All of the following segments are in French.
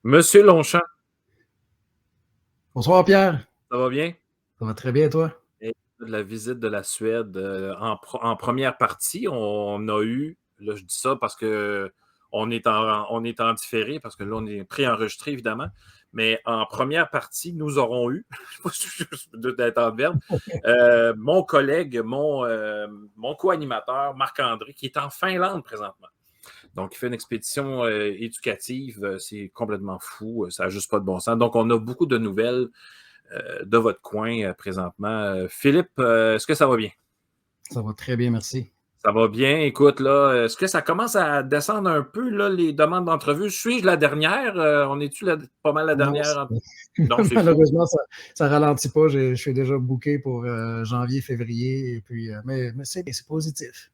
Monsieur Longchamp, Bonsoir Pierre, ça va bien? ça va très bien toi? Et de la visite de la Suède, en première partie, on a eu, là je dis ça parce que on est en différé, parce que là on est préenregistré évidemment, mais en première partie, nous aurons eu, je dois être en verbe, mon collègue, mon co-animateur, Marc-André, qui est en Finlande présentement. Donc, il fait une expédition éducative, c'est complètement fou, ça n'a juste pas de bon sens. Donc, on a beaucoup de nouvelles de votre coin présentement. Philippe, est-ce que ça va bien? Ça va très bien, merci. Ça va bien. Écoute, là, est-ce que ça commence à descendre un peu, là, les demandes d'entrevue? Suis-je la dernière? On est-tu pas mal la Non, dernière? Non, c'est fou. malheureusement, ça ralentit pas. Je suis déjà booké pour janvier, février, et puis, mais c'est positif.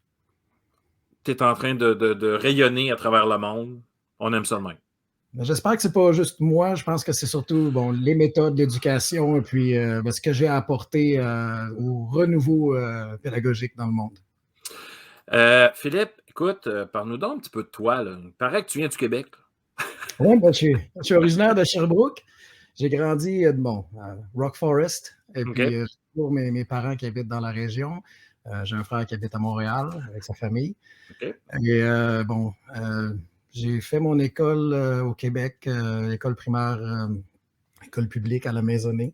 Tu es en train de rayonner à travers le monde. On aime ça de même. Mais j'espère que c'est pas juste moi. Je pense que c'est surtout bon, les méthodes d'éducation et puis ce que j'ai à apporter au renouveau pédagogique dans le monde. Philippe, écoute, parle-nous donc un petit peu de toi, là. Il paraît que tu viens du Québec. Ouais, je suis originaire de Sherbrooke. J'ai grandi à Rock Forest. Et OK. puis, j'ai toujours mes parents qui habitent dans la région. J'ai un frère qui habite à Montréal avec sa famille. OK. Et j'ai fait mon école au Québec, école primaire, école publique à la Maisonnée,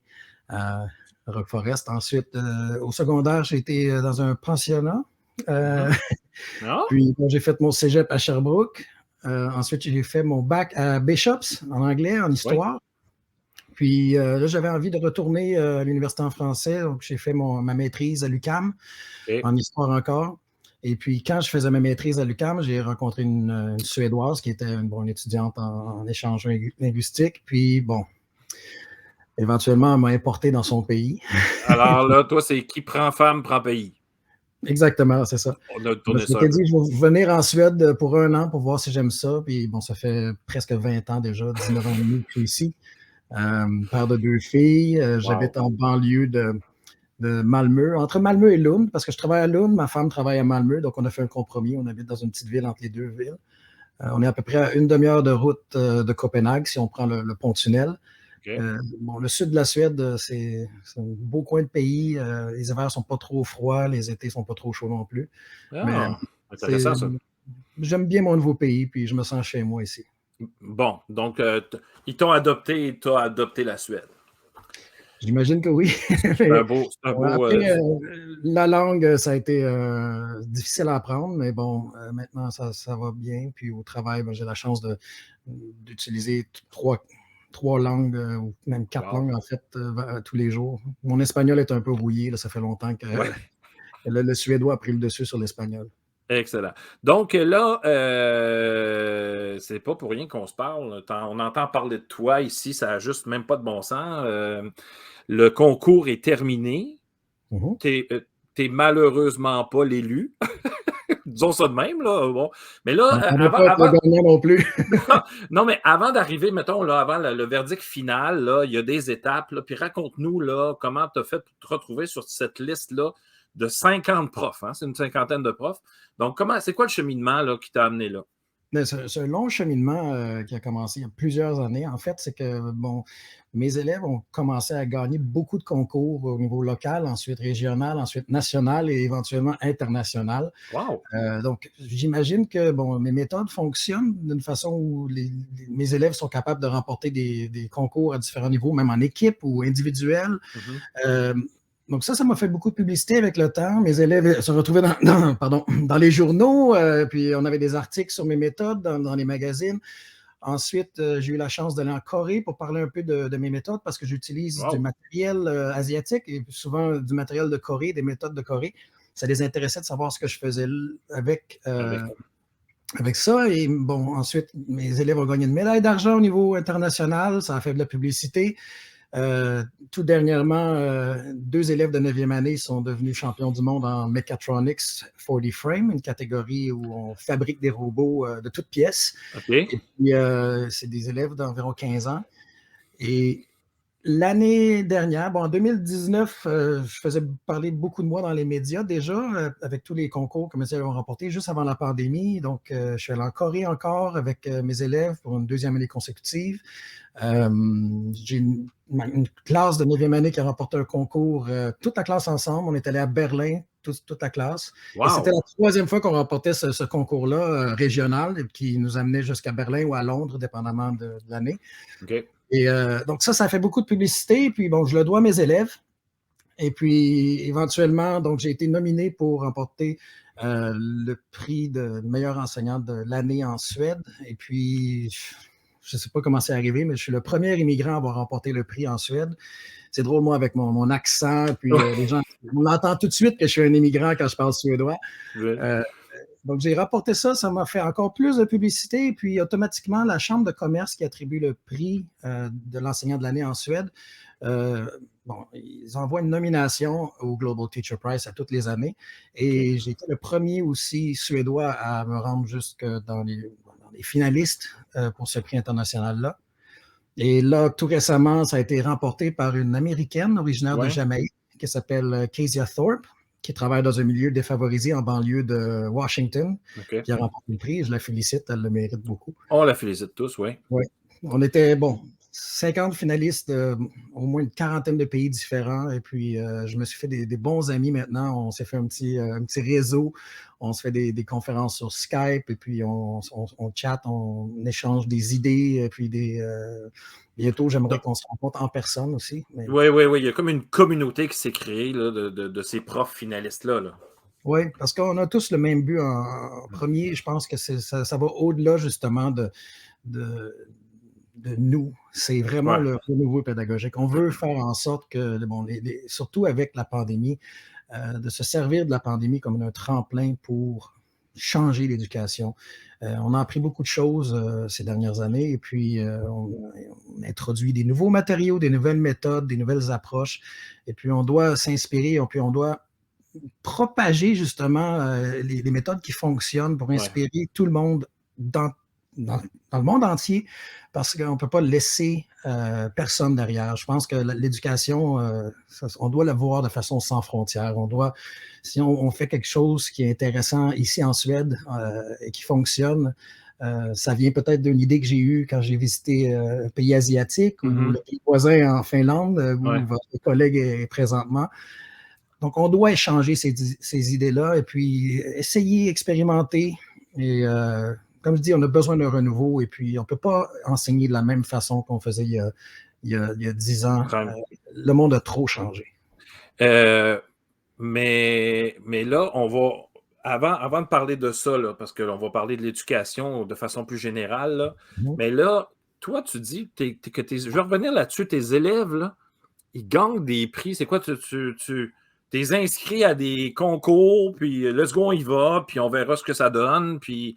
à Rock Forest. Ensuite, au secondaire, j'ai été dans un pensionnat. Euh, Mhm. Ah? Puis, j'ai fait mon cégep à Sherbrooke. Ensuite, j'ai fait mon bac à Bishops en anglais, en Oui. histoire. Puis là, j'avais envie de retourner à l'université en français. Donc, j'ai fait ma maîtrise à l'UQAM, OK. en histoire encore. Et puis, quand je faisais ma maîtrise à l'UQAM, j'ai rencontré une Suédoise qui était une étudiante en échange linguistique. Puis, bon, éventuellement, elle m'a importé dans son pays. Alors là, toi, c'est qui prend femme, prend pays. Exactement, c'est ça. On a Je me tourné ça un suis peu. dit, je vais venir en Suède pour un an pour voir si j'aime ça. Puis, bon, ça fait presque 20 ans déjà, 19 ans et demi que je suis ici. Père de deux filles. Wow. J'habite en banlieue de Malmö, entre Malmö et Lund, parce que je travaille à Lund, ma femme travaille à Malmö, donc on a fait un compromis. On habite dans une petite ville entre les deux villes. On est à peu près à une demi-heure de route de Copenhague si on prend le pont-tunnel. OK. Le sud de la Suède, c'est un beau coin de pays. Les hivers sont pas trop froids, les étés sont pas trop chauds non plus. Mais Ah, intéressant c'est, ça. j'aime bien mon nouveau pays, puis je me sens chez moi ici. Bon, donc, ils t'ont adopté et t'as adopté la Suède. J'imagine que oui. C'est un beau. Après, la langue, ça a été difficile à apprendre, mais bon, maintenant, ça va bien. Puis au travail, j'ai la chance d'utiliser trois langues, ou même quatre Wow. langues, en fait, tous les jours. Mon espagnol est un peu rouillé, là, ça fait longtemps que Ouais. le suédois a pris le dessus sur l'espagnol. Excellent. Donc là, c'est pas pour rien qu'on se parle. On entend parler de toi ici, ça n'a juste même pas de bon sens. Le concours est terminé. Mhm. T'es malheureusement pas l'élu. Disons ça de même, là. Bon. Mais Je là, m'attendais pas à être le gagnant non plus. non, mais avant d'arriver, mettons, là, avant le verdict final, là, il y a des étapes. Là, puis raconte-nous là, comment tu as fait pour te retrouver sur cette liste-là de 50 profs. Hein, c'est une cinquantaine de profs. Donc, c'est quoi le cheminement là, qui t'a amené là? C'est un long cheminement qui a commencé il y a plusieurs années. En fait, c'est que mes élèves ont commencé à gagner beaucoup de concours au niveau local, ensuite régional, ensuite national et éventuellement international. Wow! Donc, j'imagine que mes méthodes fonctionnent d'une façon où mes élèves sont capables de remporter des concours à différents niveaux, même en équipe ou individuel. Mm-hmm. Euh, donc ça m'a fait beaucoup de publicité avec le temps. Mes élèves se retrouvaient dans les journaux, puis on avait des articles sur mes méthodes dans les magazines. Ensuite, j'ai eu la chance d'aller en Corée pour parler un peu de mes méthodes parce que j'utilise du Wow! matériel asiatique et souvent du matériel de Corée, des méthodes de Corée. Ça les intéressait de savoir ce que je faisais Avec. avec ça. Et bon, ensuite, mes élèves ont gagné une médaille d'argent au niveau international. Ça a fait de la publicité. Tout dernièrement, deux élèves de 9e année sont devenus champions du monde en Mechatronics 40 Frame, une catégorie où on fabrique des robots de toutes pièces. OK. Et puis, c'est des élèves d'environ 15 ans. Et L'année dernière, en 2019, je faisais parler beaucoup de moi dans les médias déjà, avec tous les concours que mes élèves ont remportés juste avant la pandémie. Donc, je suis allé en Corée encore avec mes élèves pour une deuxième année consécutive. J'ai une classe de 9e année qui a remporté un concours, toute la classe ensemble. On est allé à Berlin, toute la classe. Et c'était Wow! la troisième fois qu'on remportait ce concours-là régional qui nous amenait jusqu'à Berlin ou à Londres, dépendamment de l'année. OK. Et donc ça fait beaucoup de publicité. Puis bon, je le dois à mes élèves. Et puis éventuellement, donc j'ai été nominé pour remporter le prix de meilleur enseignant de l'année en Suède. Et puis, je ne sais pas comment c'est arrivé, mais je suis le premier immigrant à avoir remporté le prix en Suède. C'est drôle, moi, avec mon accent, puis les gens, on entend tout de suite que je suis un immigrant quand je parle suédois. Ouais. Donc, j'ai rapporté ça, ça m'a fait encore plus de publicité. Et puis, automatiquement, la Chambre de commerce qui attribue le prix de l'enseignant de l'année en Suède, ils envoient une nomination au Global Teacher Prize à toutes les années. Et j'ai été le premier aussi suédois à me rendre jusque dans les finalistes pour ce prix international-là. Et là, tout récemment, ça a été remporté par une Américaine originaire de Ouais. Jamaïque qui s'appelle Kezia Thorpe, qui travaille dans un milieu défavorisé en banlieue de Washington, OK. qui a remporté le prix. Je la félicite, elle le mérite beaucoup. On la félicite tous, oui. Ouais. On était, 50 finalistes de au moins une quarantaine de pays différents. Et puis, je me suis fait des bons amis maintenant. On s'est fait un petit réseau. On se fait des conférences sur Skype. Et puis, on chatte, on échange des idées. Et puis, bientôt, j'aimerais qu'on se rencontre en personne aussi. Oui, oui, oui. Il y a comme une communauté qui s'est créée là, de ces profs finalistes-là. Là. Oui, parce qu'on a tous le même but en premier. Je pense que ça va au-delà justement de nous. C'est vraiment Ouais. le renouveau pédagogique. On veut faire en sorte que, surtout avec la pandémie, de se servir de la pandémie comme un tremplin pour changer l'éducation. On a appris beaucoup de choses ces dernières années et puis on introduit des nouveaux matériaux, des nouvelles méthodes, des nouvelles approches. Et puis on doit s'inspirer, puis on doit propager justement les méthodes qui fonctionnent pour inspirer tout le monde dans le monde entier, parce qu'on ne peut pas laisser personne derrière. Je pense que l'éducation, on doit la voir de façon sans frontières. Si on fait quelque chose qui est intéressant ici en Suède et qui fonctionne, ça vient peut-être d'une idée que j'ai eue quand j'ai visité un pays asiatique ou le pays voisin en Finlande, où votre collègue est présentement. Donc, on doit échanger ces idées-là et puis essayer, expérimenter. Et comme je dis, on a besoin d'un renouveau et puis on ne peut pas enseigner de la même façon qu'on faisait il y a 10 ans. Le monde a trop changé. Mais là, on va. Avant de parler de ça, là, parce qu'on va parler de l'éducation de façon plus générale, là, mais là, toi, tu dis que je vais revenir là-dessus, tes élèves, là, ils gagnent des prix. C'est quoi? Tu t'es inscrit à des concours, puis let's go, on y va, puis on verra ce que ça donne. Puis,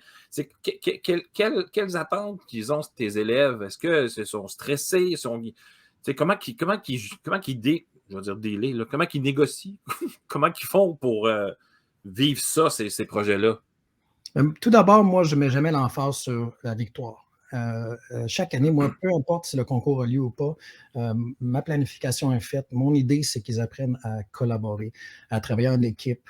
quelles attentes qu'ils ont, tes élèves? Est-ce qu'ils sont stressés? Comment je vais dire délai, là, comment ils négocient? Comment ils font pour vivre ça, ces projets-là? Tout d'abord, moi, je ne mets jamais l'emphase sur la victoire. Chaque année, moi, peu importe si le concours a lieu ou pas, ma planification est faite. Mon idée, c'est qu'ils apprennent à collaborer, à travailler en équipe,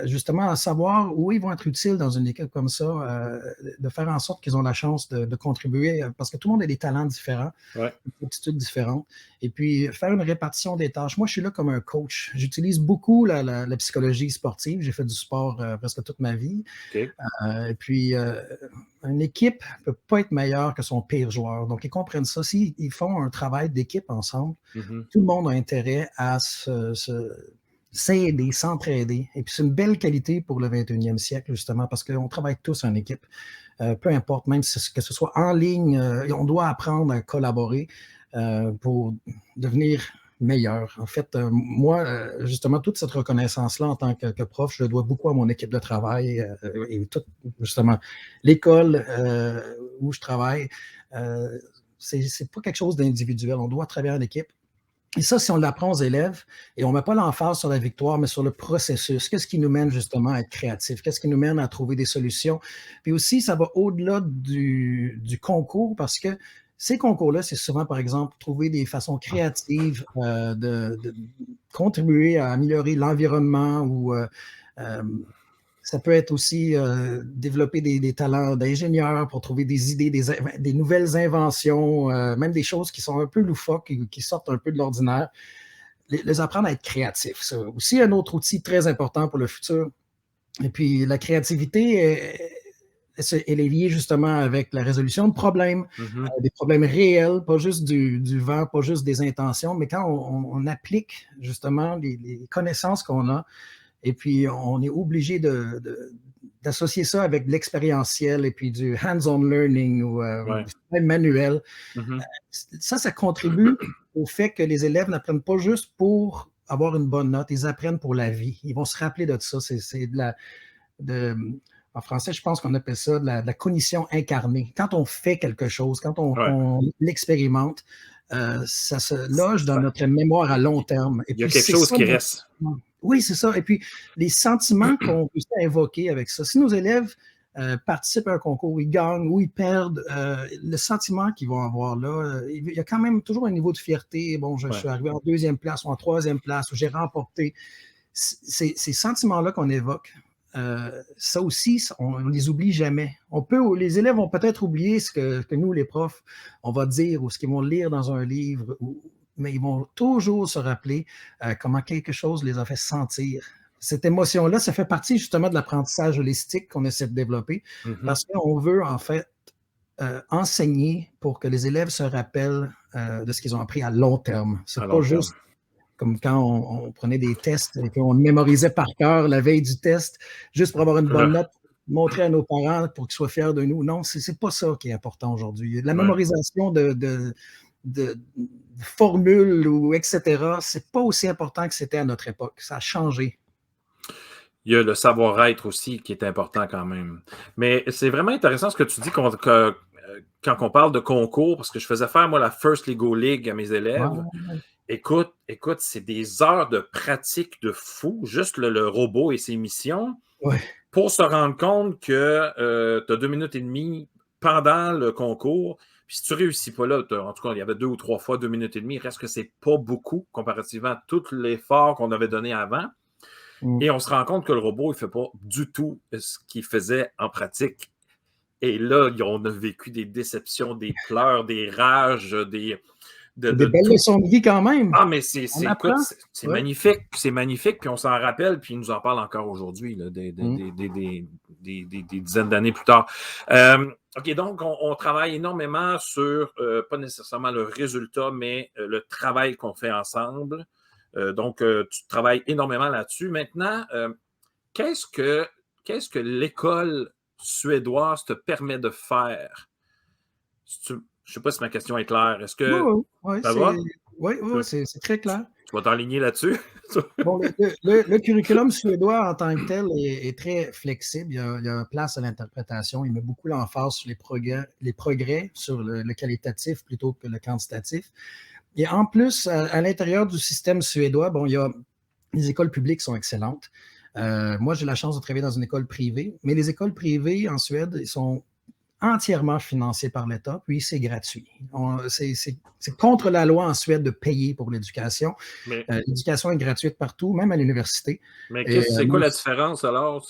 justement à savoir où ils vont être utiles dans une équipe comme ça, de faire en sorte qu'ils ont la chance de contribuer, parce que tout le monde a des talents différents, des aptitudes différentes, et puis faire une répartition des tâches. Moi, je suis là comme un coach. J'utilise beaucoup la psychologie sportive. J'ai fait du sport presque toute ma vie. Et puis, une équipe ne peut pas être meilleure que son pire joueur. Donc, ils comprennent ça. S'ils font un travail d'équipe ensemble, tout le monde a intérêt à s'aider, s'entraider. Et puis, c'est une belle qualité pour le 21e siècle, justement, parce qu'on travaille tous en équipe. Peu importe, même que ce soit en ligne, on doit apprendre à collaborer pour devenir meilleur. En fait, moi, justement, toute cette reconnaissance-là en tant que prof, je le dois beaucoup à mon équipe de travail et tout, justement, l'école où je travaille. C'est pas quelque chose d'individuel. On doit travailler en équipe. Et ça, si on l'apprend aux élèves, et on ne met pas l'emphase sur la victoire, mais sur le processus, qu'est-ce qui nous mène justement à être créatifs? Qu'est-ce qui nous mène à trouver des solutions? Puis aussi, ça va au-delà du concours, parce que Ces concours-là, c'est souvent, par exemple, trouver des façons créatives de contribuer à améliorer l'environnement ou ça peut être aussi développer des talents d'ingénieur pour trouver des idées, des nouvelles inventions, même des choses qui sont un peu loufoques, qui sortent un peu de l'ordinaire. Les apprendre à être créatifs. C'est aussi un autre outil très important pour le futur. Et puis, la créativité, elle est liée justement avec la résolution de problèmes, des problèmes réels, pas juste du vent, pas juste des intentions, mais quand on applique justement les connaissances qu'on a, et puis on est obligé d'associer ça avec de l'expérientiel et puis du hands-on learning ou du manuel. Ça contribue au fait que les élèves n'apprennent pas juste pour avoir une bonne note, ils apprennent pour la vie. Ils vont se rappeler de ça. C'est en français, je pense qu'on appelle ça de la cognition incarnée. Quand on fait quelque chose, quand on l'expérimente, ça se loge dans notre mémoire à long terme. Et il y a puis, quelque chose qui reste. Oui, c'est ça. Et puis, les sentiments qu'on peut évoquer avec ça. Si nos élèves participent à un concours, ils gagnent ou ils perdent, le sentiment qu'ils vont avoir là, il y a quand même toujours un niveau de fierté. Bon, je suis arrivé en 2e place ou en 3e place, ou j'ai remporté. Ces sentiments-là qu'on évoque, ça aussi, on ne les oublie jamais. Les élèves vont peut-être oublier ce que nous, les profs, on va dire ou ce qu'ils vont lire dans un livre, mais ils vont toujours se rappeler comment quelque chose les a fait sentir. Cette émotion-là, ça fait partie justement de l'apprentissage holistique qu'on essaie de développer parce qu'on veut en fait enseigner pour que les élèves se rappellent de ce qu'ils ont appris à long terme. C'est pas juste comme quand on prenait des tests et qu'on mémorisait par cœur la veille du test, juste pour avoir une bonne note, montrer à nos parents pour qu'ils soient fiers de nous. Non, c'est pas ça qui est important aujourd'hui. La mémorisation de formules ou etc., c'est pas aussi important que c'était à notre époque. Ça a changé. Il y a le savoir-être aussi qui est important quand même. Mais c'est vraiment intéressant ce que tu dis quand on parle de concours, parce que je faisais faire, moi, la First Lego League à mes élèves. Écoute, c'est des heures de pratique de fou, juste le robot et ses missions, pour se rendre compte que tu as 2 minutes et demie pendant le concours. Puis si tu ne réussis pas là, en tout cas, il y avait 2 ou 3 fois 2 minutes et demie, il reste que c'est pas beaucoup comparativement à tout l'effort qu'on avait donné avant. Et on se rend compte que le robot, il ne fait pas du tout ce qu'il faisait en pratique. Et là, on a vécu des déceptions, des pleurs, des rages, des belles leçons de vie quand même. Ah, mais c'est magnifique. C'est magnifique, puis on s'en rappelle, puis il nous en parle encore aujourd'hui, des dizaines d'années plus tard. OK, donc on travaille énormément sur, pas nécessairement le résultat, mais le travail qu'on fait ensemble. Donc, tu travailles énormément là-dessus. Maintenant, qu'est-ce que l'école suédoise te permet de faire? Je ne sais pas si ma question est claire. Est-ce que ça va? Oui, c'est très clair. Tu vas t'enligner là-dessus? Bon, le curriculum suédois en tant que tel est très flexible. Il y a place à l'interprétation. Il met beaucoup l'emphase sur les progrès sur le qualitatif plutôt que le quantitatif. Et en plus, à l'intérieur du système suédois, bon, les écoles publiques sont excellentes. Moi, j'ai la chance de travailler dans une école privée, mais les écoles privées en Suède sont entièrement financées par l'État, puis c'est gratuit. C'est contre la loi en Suède de payer pour l'éducation. L'éducation est gratuite partout, même à l'université. Mais c'est quoi la différence alors?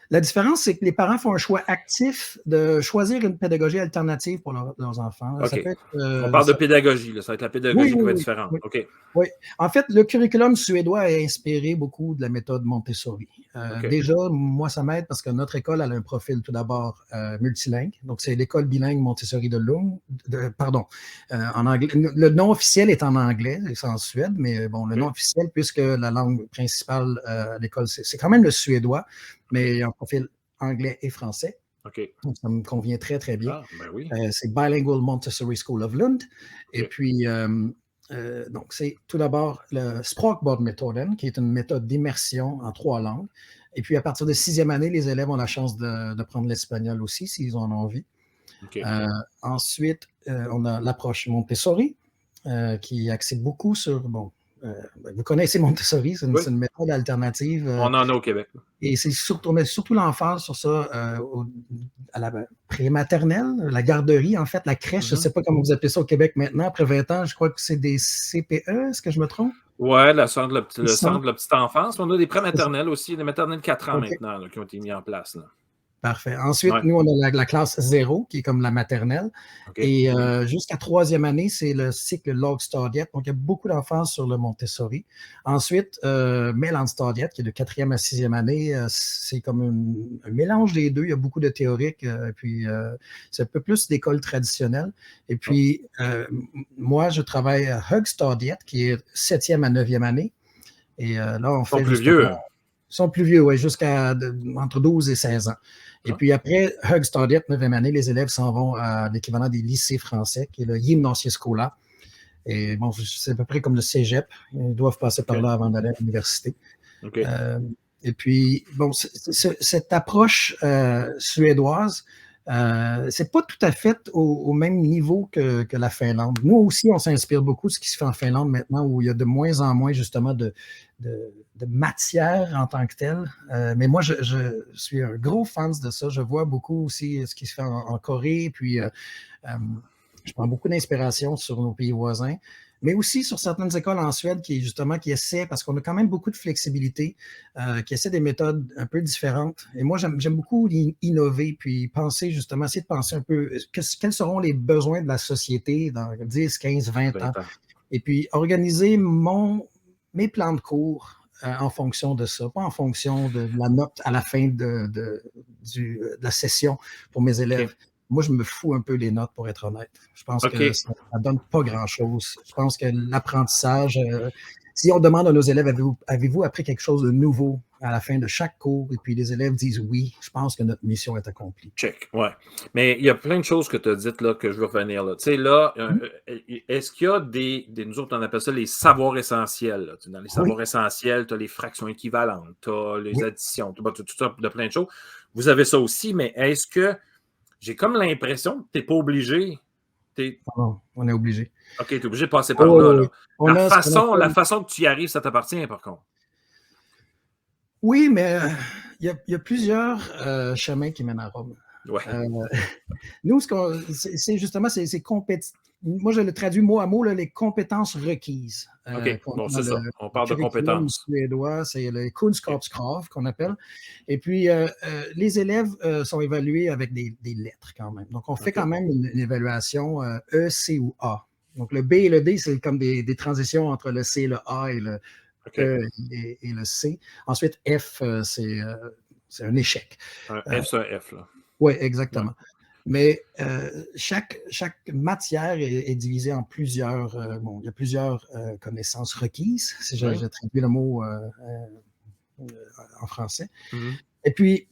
La différence, c'est que les parents font un choix actif de choisir une pédagogie alternative pour leurs enfants. Okay. Ça peut être, on parle de pédagogie, là. Ça va être la pédagogie qui va être différente. Okay. Oui. En fait, le curriculum suédois est inspiré beaucoup de la méthode Montessori. Déjà, moi, ça m'aide parce que notre école a un profil tout d'abord multilingue. Donc, c'est l'école bilingue Montessori de Lund. En anglais. Le nom officiel est en anglais, c'est en Suède, mais bon, le nom officiel, puisque la langue principale à l'école, c'est quand même le suédois, mais en profil anglais et français. Donc, ça me convient très, très bien. C'est Bilingual Montessori School of Lund. Et puis, donc, c'est tout d'abord le Språkbordmetoden, qui est une méthode d'immersion en 3 langues. Et puis, à partir de 6e année, les élèves ont la chance de prendre l'espagnol aussi, s'ils en ont envie. Ensuite, on a l'approche Montessori, qui axée beaucoup sur vous connaissez Montessori, c'est Oui, une méthode alternative. on en a au Québec. Et on met surtout l'emphase sur ça à la prématernelle, la garderie, en fait, la crèche. Je ne sais pas comment vous appelez ça au Québec maintenant. Après 20 ans, je crois que c'est des CPE, est-ce que je me trompe? Oui, le centre Sont... de la petite enfance. On a des prématernelles aussi, des maternelles 4 ans OK. maintenant là, qui ont été mis en place. Là. Parfait. Ensuite, Ouais. nous, on a la classe 0, qui est comme la maternelle. OK. Et jusqu'à troisième année, c'est le cycle Lågstadiet. Donc, il y a beaucoup d'enfants sur le Montessori. Ensuite, Mellanstadiet, qui est de quatrième à sixième année, c'est comme un mélange des deux. Il y a beaucoup de théorique. Puis, c'est un peu plus d'école traditionnelle. Et puis, moi, je travaille à Högstadiet, qui est septième à neuvième année. Et là, on Ils sont fait plus justement... vieux. Ils sont plus vieux, oui, jusqu'à entre 12 et 16 ans. Et puis après Högstadiet, 9e année, les élèves s'en vont à l'équivalent des lycées français, qui est le Gymnasieskola. Et bon, c'est à peu près comme le cégep. Ils doivent passer par là avant d'aller à l'université. OK. Et puis, bon, cette approche suédoise, c'est pas tout à fait au même niveau que la Finlande. Nous aussi, on s'inspire beaucoup de ce qui se fait en Finlande maintenant, où il y a de moins en moins justement de matière en tant que telle. Mais moi, je suis un gros fan de ça. Je vois beaucoup aussi ce qui se fait en Corée, puis je prends beaucoup d'inspiration sur nos pays voisins, mais aussi sur certaines écoles en Suède qui essaient, parce qu'on a quand même beaucoup de flexibilité, qui essaient des méthodes un peu différentes. Et moi, j'aime beaucoup innover, puis penser justement, essayer de penser un peu quels seront les besoins de la société dans 10, 15, 20 ans. 20 ans. Et puis organiser mes plans de cours en fonction de ça, pas en fonction de la note à la fin de la session pour mes élèves. OK. Moi, je me fous un peu les notes, pour être honnête. Je pense que OK. ça ne donne pas grand-chose. Je pense que l'apprentissage, si on demande à nos élèves, avez-vous appris quelque chose de nouveau à la fin de chaque cours, et puis les élèves disent oui, je pense que notre mission est accomplie. Check. Ouais. Mais il y a plein de choses que tu as dites là que je veux revenir là. Tu sais, là, est-ce qu'il y a nous autres, on appelle ça les savoirs essentiels. Là. Dans les Oui, savoirs essentiels, tu as les fractions équivalentes, tu as les oui, additions, tu as tout ça de plein de choses. Vous avez ça aussi, mais est-ce que j'ai comme l'impression que tu n'es pas obligé. on est obligé. OK, tu es obligé de passer par Oh, là, oui, oui. là. On a ce qu'on La appelle... façon que tu y arrives, ça t'appartient, par contre. Oui, mais il y a plusieurs chemins qui mènent à Rome. Ouais. Nous, c'est justement ces compétences. Moi, je le traduis mot à mot, là, les compétences requises. OK. Qu'on Bon, a dans c'est ça. On parle de curriculum compétences. suédois, c'est le OK. Kunskapskrav qu'on appelle. Et puis, les élèves sont évalués avec des lettres quand même. Donc, on fait quand OK. même une évaluation E, C ou A. Donc, le B et le D, c'est comme des transitions entre le C, le A et le OK. E et le C. Ensuite, F, c'est un échec. Un F, c'est un F, là. Oui, Ouais. exactement. Mais chaque matière est divisée en plusieurs, il y a plusieurs connaissances requises, si Oui. je traduis le mot en français. Mhm. Et puis,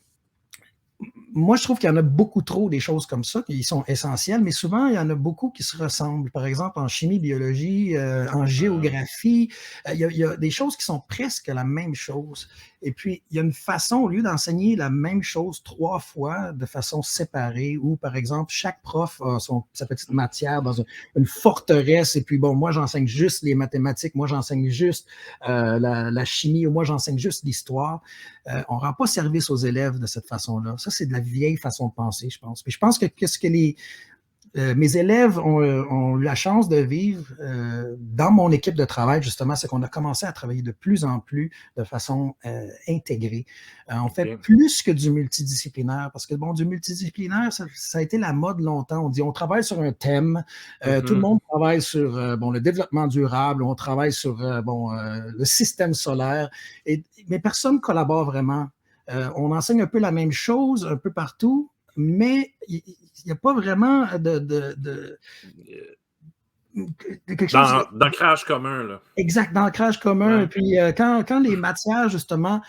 moi, je trouve qu'il y en a beaucoup trop des choses comme ça qui sont essentielles, mais souvent, il y en a beaucoup qui se ressemblent. Par exemple, en chimie, biologie, en géographie, il y a des choses qui sont presque la même chose. Et puis, il y a une façon, au lieu d'enseigner la même chose 3 fois de façon séparée, où, par exemple, chaque prof a sa petite matière dans une forteresse, et puis, bon, moi, j'enseigne juste les mathématiques, moi, j'enseigne juste la chimie, ou moi, j'enseigne juste l'histoire. On ne rend pas service aux élèves de cette façon-là. Ça, c'est de la vieille façon de penser, je pense. Puis je pense que ce que mes élèves ont eu la chance de vivre dans mon équipe de travail, justement, c'est qu'on a commencé à travailler de plus en plus de façon intégrée. On fait OK. plus que du multidisciplinaire, parce que, bon, du multidisciplinaire, ça a été la mode longtemps. On dit, on travaille sur un thème, tout le monde travaille sur le développement durable, on travaille sur le système solaire, mais personne ne collabore vraiment. On enseigne un peu la même chose un peu partout, mais il n'y a pas vraiment de quelque chose D'ancrage commun, là. exact d'ancrage commun. Et Ouais. puis, quand les matières, justement,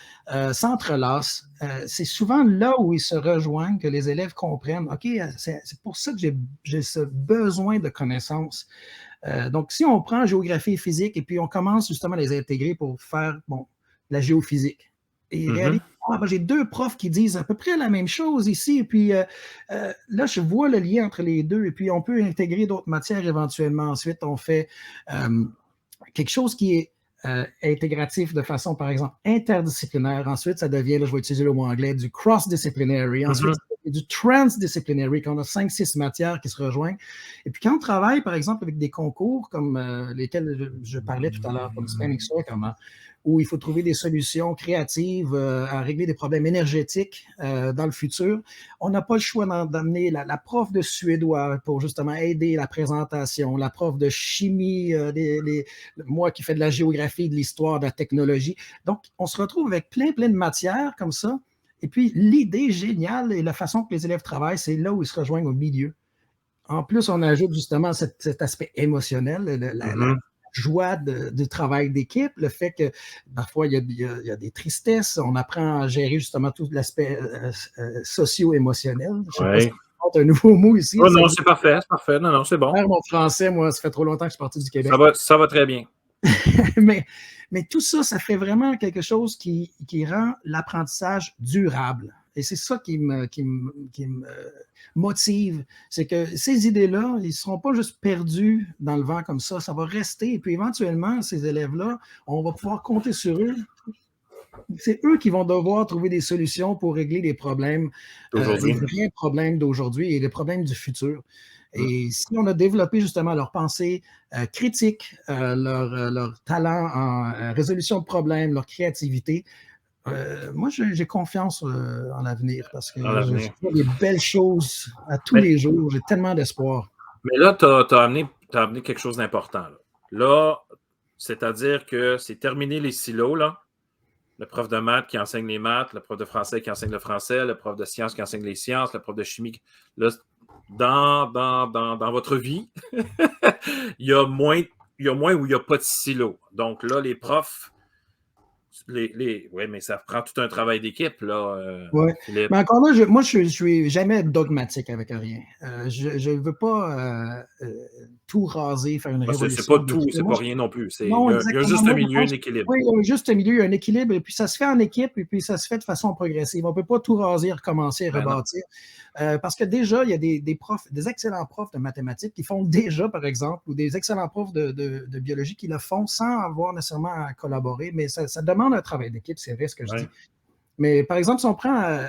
s'entrelacent, c'est souvent là où ils se rejoignent que les élèves comprennent, OK, c'est pour ça que j'ai ce besoin de connaissances. Donc, si on prend géographie et physique et puis on commence justement à les intégrer pour faire la géophysique, et réalise, j'ai 2 profs qui disent à peu près la même chose ici, et puis là, je vois le lien entre les deux, et puis on peut intégrer d'autres matières éventuellement. Ensuite, on fait quelque chose qui est intégratif de façon, par exemple, interdisciplinaire. Ensuite, ça devient, là, je vais utiliser le mot anglais, du cross-disciplinary. Ensuite, ça devient du transdisciplinary, quand on a 5-6 matières qui se rejoignent. Et puis, quand on travaille, par exemple, avec des concours comme lesquels je parlais tout à l'heure, comme Spanning Circle, où il faut trouver des solutions créatives à régler des problèmes énergétiques dans le futur, on n'a pas le choix d'amener la prof de suédois pour justement aider la présentation, la prof de chimie, moi qui fais de la géographie, de l'histoire, de la technologie. Donc, on se retrouve avec plein de matières comme ça. Et puis, l'idée géniale et la façon que les élèves travaillent, c'est là où ils se rejoignent au milieu. En plus, on ajoute justement cet aspect émotionnel, la joie du travail d'équipe, le fait que parfois il y a des tristesses, on apprend à gérer justement tout l'aspect socio-émotionnel. Je ne sais pas si c'est un nouveau mot ici. Oh non, c'est parfait. Non, non, c'est bon. Mon français, moi, ça fait trop longtemps que je suis parti du Québec. Ça va très bien. mais tout ça, ça fait vraiment quelque chose qui rend l'apprentissage durable. Et c'est ça qui me motive. C'est que ces idées-là, ils ne seront pas juste perdus dans le vent comme ça. Ça va rester. Et puis éventuellement, ces élèves-là, on va pouvoir compter sur eux. C'est eux qui vont devoir trouver des solutions pour régler les problèmes, les vrais problèmes d'aujourd'hui et les problèmes du futur. Et si on a développé justement leur pensée critique, leur talent en résolution de problèmes, leur créativité, moi, j'ai confiance en l'avenir parce que je vois des belles choses à tous les jours. J'ai tellement d'espoir. Mais là, tu as amené quelque chose d'important. Là, c'est-à-dire que c'est terminé les silos, là. Le prof de maths qui enseigne les maths, le prof de français qui enseigne le français, le prof de sciences qui enseigne les sciences, le prof de chimie. Là, dans votre vie, il y a moins où il n'y a pas de silo. Donc là, les profs, oui, mais ça prend tout un travail d'équipe, là. Oui, mais encore là, moi, je suis jamais dogmatique avec rien. Je ne veux pas tout raser, faire une révolution. C'est pas tout, c'est pas rien non plus. Il y a juste un milieu, un équilibre. Oui, il y a juste un milieu, un équilibre, et puis ça se fait en équipe, et puis ça se fait de façon progressive. On ne peut pas tout raser, recommencer, rebâtir. Parce que déjà, il y a des profs, des excellents profs de mathématiques qui font déjà, par exemple, ou des excellents profs de biologie qui le font sans avoir nécessairement à collaborer, mais ça demande un travail d'équipe, c'est vrai ce que je dis. Mais par exemple, si on prend...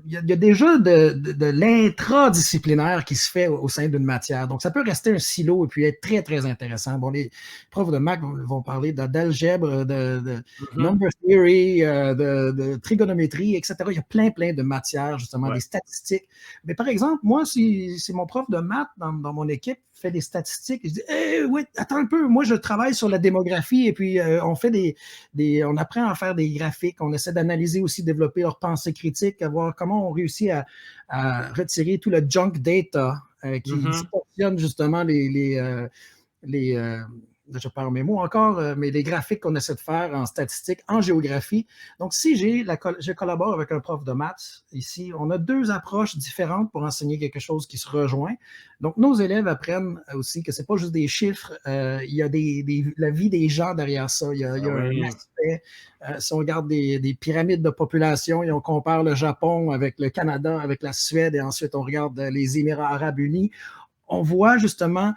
il y a déjà de l'intradisciplinaire qui se fait au sein d'une matière. Donc, ça peut rester un silo et puis être très, très intéressant. Bon, les profs de maths vont parler d'algèbre, de number theory, de trigonométrie, etc. Il y a plein de matières, justement, des statistiques. Mais par exemple, moi, si mon prof de maths dans mon équipe fait des statistiques, je dis oui, attends un peu, moi je travaille sur la démographie et puis on apprend à faire des graphiques, on essaie d'analyser aussi, développer leur pensée critique, à voir comment on réussit à retirer tout le junk data qui distorsionne justement je perds mes mots encore, mais les graphiques qu'on essaie de faire en statistique, en géographie. Donc, si je collabore avec un prof de maths ici, on a deux approches différentes pour enseigner quelque chose qui se rejoint. Donc, nos élèves apprennent aussi que ce n'est pas juste des chiffres, il y a la vie des gens derrière ça. Il y a un aspect, si on regarde des pyramides de population et on compare le Japon avec le Canada, avec la Suède, et ensuite on regarde les Émirats arabes unis, on voit justement...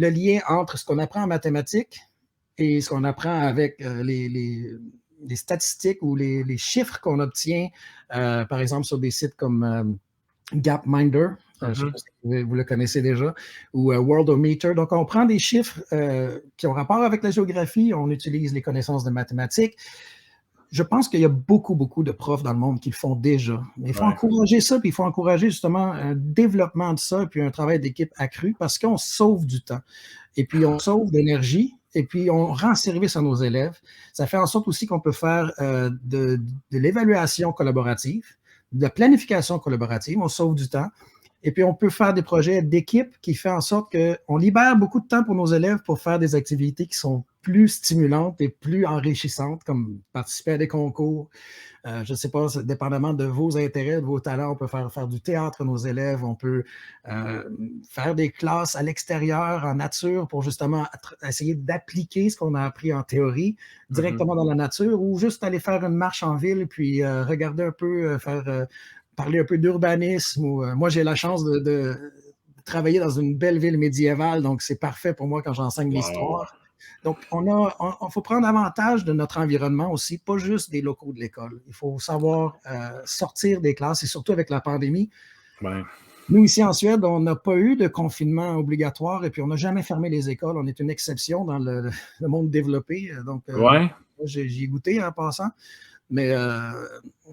le lien entre ce qu'on apprend en mathématiques et ce qu'on apprend avec les statistiques ou les chiffres qu'on obtient, par exemple, sur des sites comme Gapminder, je ne sais pas si vous le connaissez déjà, ou Worldometer. Donc, on prend des chiffres qui ont rapport avec la géographie, on utilise les connaissances de mathématiques. Je pense qu'il y a beaucoup de profs dans le monde qui le font déjà. Mais il faut encourager ça, puis il faut encourager justement un développement de ça, puis un travail d'équipe accru, parce qu'on sauve du temps. Et puis, on sauve d'énergie, et puis on rend service à nos élèves. Ça fait en sorte aussi qu'on peut faire de l'évaluation collaborative, de la planification collaborative, on sauve du temps. Et puis, on peut faire des projets d'équipe qui font en sorte qu'on libère beaucoup de temps pour nos élèves pour faire des activités qui sont plus stimulantes et plus enrichissantes, comme participer à des concours. Je ne sais pas, dépendamment de vos intérêts, de vos talents, on peut faire du théâtre à nos élèves, on peut faire des classes à l'extérieur, en nature, pour justement essayer d'appliquer ce qu'on a appris en théorie directement dans la nature, ou juste aller faire une marche en ville, puis regarder un peu, parler un peu d'urbanisme. Moi, j'ai la chance de travailler dans une belle ville médiévale, donc c'est parfait pour moi quand j'enseigne l'histoire. Donc, on faut prendre avantage de notre environnement aussi, pas juste des locaux de l'école. Il faut savoir sortir des classes, et surtout avec la pandémie. Ouais. Nous, ici en Suède, on n'a pas eu de confinement obligatoire et puis on n'a jamais fermé les écoles. On est une exception dans le monde développé. Donc, Ouais. j'y ai goûté en passant, mais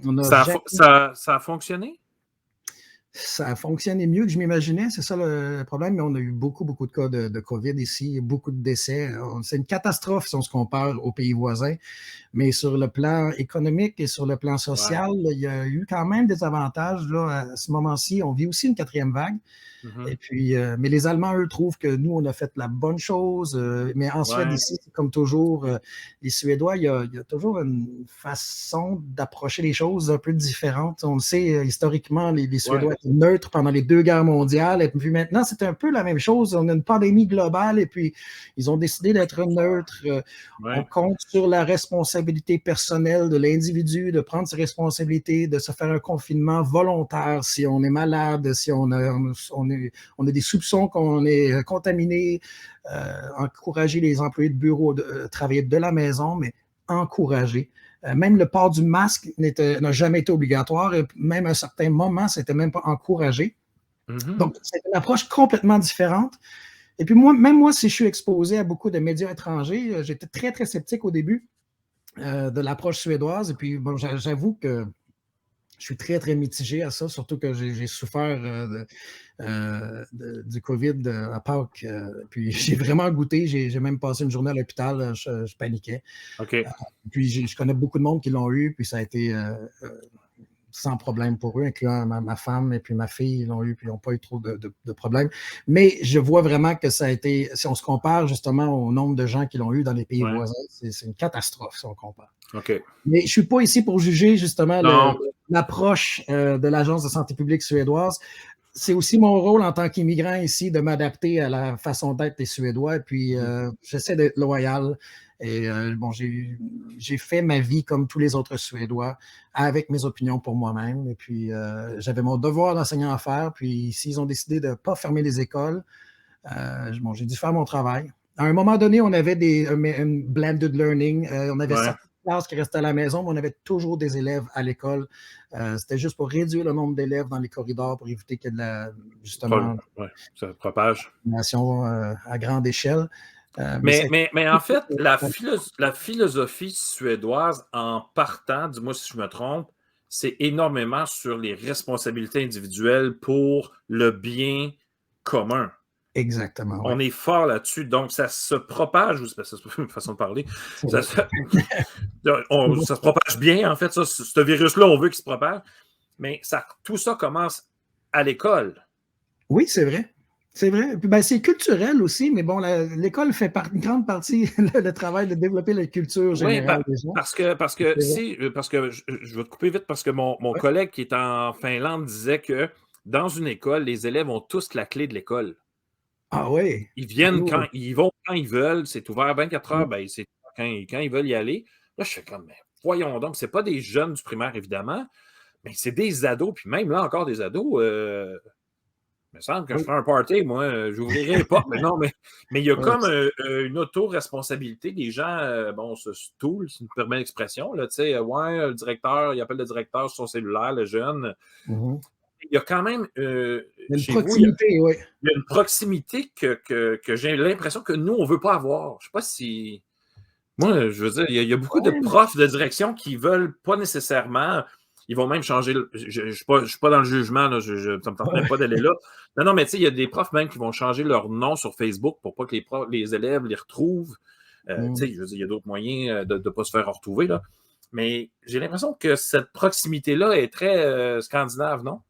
on n'a Ça jamais... ça a fonctionné? Ça a fonctionné mieux que je m'imaginais, c'est ça le problème, mais on a eu beaucoup, beaucoup de cas de COVID ici, beaucoup de décès. C'est une catastrophe si on se compare aux pays voisins, mais sur le plan économique et sur le plan social, Ouais. il y a eu quand même des avantages. Là, à ce moment-ci, on vit aussi une quatrième vague. Et puis, mais les Allemands, eux, trouvent que nous, on a fait la bonne chose. Mais en Suède, Ouais. ici, c'est comme toujours, les Suédois, il y a toujours une façon d'approcher les choses un peu différente. On le sait, historiquement, les Suédois Ouais. étaient neutres pendant les 2 guerres mondiales. Et puis maintenant, c'est un peu la même chose. On a une pandémie globale et puis ils ont décidé d'être neutres. On Ouais. compte sur la responsabilité personnelle de l'individu, de prendre ses responsabilités, de se faire un confinement volontaire si on est malade, si on a des soupçons qu'on est contaminé, encourager les employés de bureau de travailler de la maison, mais encourager. Même le port du masque n'a jamais été obligatoire et même à un certain moment, c'était même pas encouragé. Donc, c'est une approche complètement différente. Et puis même moi, si je suis exposé à beaucoup de médias étrangers, j'étais très, très sceptique au début de l'approche suédoise. Et puis, bon, j'avoue que je suis très, très mitigé à ça, surtout que j'ai souffert du COVID à Pâques. Puis j'ai vraiment goûté. J'ai même passé une journée à l'hôpital. Je paniquais. OK. Puis je connais beaucoup de monde qui l'ont eu. Puis ça a été sans problème pour eux, incluant ma femme et puis ma fille, ils l'ont eu, puis ils n'ont pas eu trop de problèmes. Mais je vois vraiment que ça a été, si on se compare justement au nombre de gens qui l'ont eu dans les pays Ouais. voisins, c'est une catastrophe si on compare. OK. Mais je ne suis pas ici pour juger justement Non. l'approche de l'Agence de santé publique suédoise. C'est aussi mon rôle en tant qu'immigrant ici de m'adapter à la façon d'être des Suédois. Et puis, j'essaie d'être loyal. Et bon, j'ai fait ma vie comme tous les autres Suédois, avec mes opinions pour moi-même. Et puis, j'avais mon devoir d'enseignant à faire. Puis, s'ils ont décidé de ne pas fermer les écoles, bon, j'ai dû faire mon travail. À un moment donné, on avait une blended learning. On avait Ouais. certaines classes qui restaient à la maison, mais on avait toujours des élèves à l'école. C'était juste pour réduire le nombre d'élèves dans les corridors pour éviter qu'il y ait justement Ouais, ça propage. nation à grande échelle. Mais en fait, la philosophie suédoise, en partant, dis-moi si je me trompe, c'est énormément sur les responsabilités individuelles pour le bien commun. Exactement, oui. On est fort là-dessus, donc ça se propage, c'est une façon de parler, ça se propage bien, en fait, ce virus-là, on veut qu'il se propage, mais tout ça commence à l'école. Oui, c'est vrai. C'est vrai. Puis, c'est culturel aussi, mais bon, l'école fait une grande partie le travail de développer la culture Oui, générale des gens. parce que je vais te couper vite parce que mon Ouais. collègue qui est en Finlande disait que dans une école, les élèves ont tous la clé de l'école. Ah oui. Ils viennent Nous, ils vont quand ils veulent, c'est ouvert 24 heures, ben, c'est quand ils veulent y aller. Là, je fais comme, mais voyons donc, c'est pas des jeunes du primaire, évidemment, mais c'est des ados, puis même là encore des ados, il me semble que je oui. ferais un party, moi, j'ouvrirais les portes. Mais non, mais il y a Ouais. comme une auto-responsabilité des gens, bon, ce stool, si tu me permets l'expression, là, tu sais, ouais, le directeur, il appelle le directeur sur son cellulaire, le jeune. Mhm. Il y a quand même, Il y a une chez vous, proximité, oui. il y a une proximité que j'ai l'impression que nous, on ne veut pas avoir. Je ne sais pas si. Moi, je veux dire, il y a beaucoup de Ouais, profs de direction qui ne veulent pas nécessairement. Ils vont même changer. Je ne suis pas dans le jugement, là, ça ne me tente même pas d'aller là. Non, non, mais tu sais, il y a des profs même qui vont changer leur nom sur Facebook pour pas que les élèves les retrouvent. Tu sais, je veux dire, il y a d'autres moyens de ne pas se faire retrouver, là. Mais j'ai l'impression que cette proximité-là est très scandinave, non?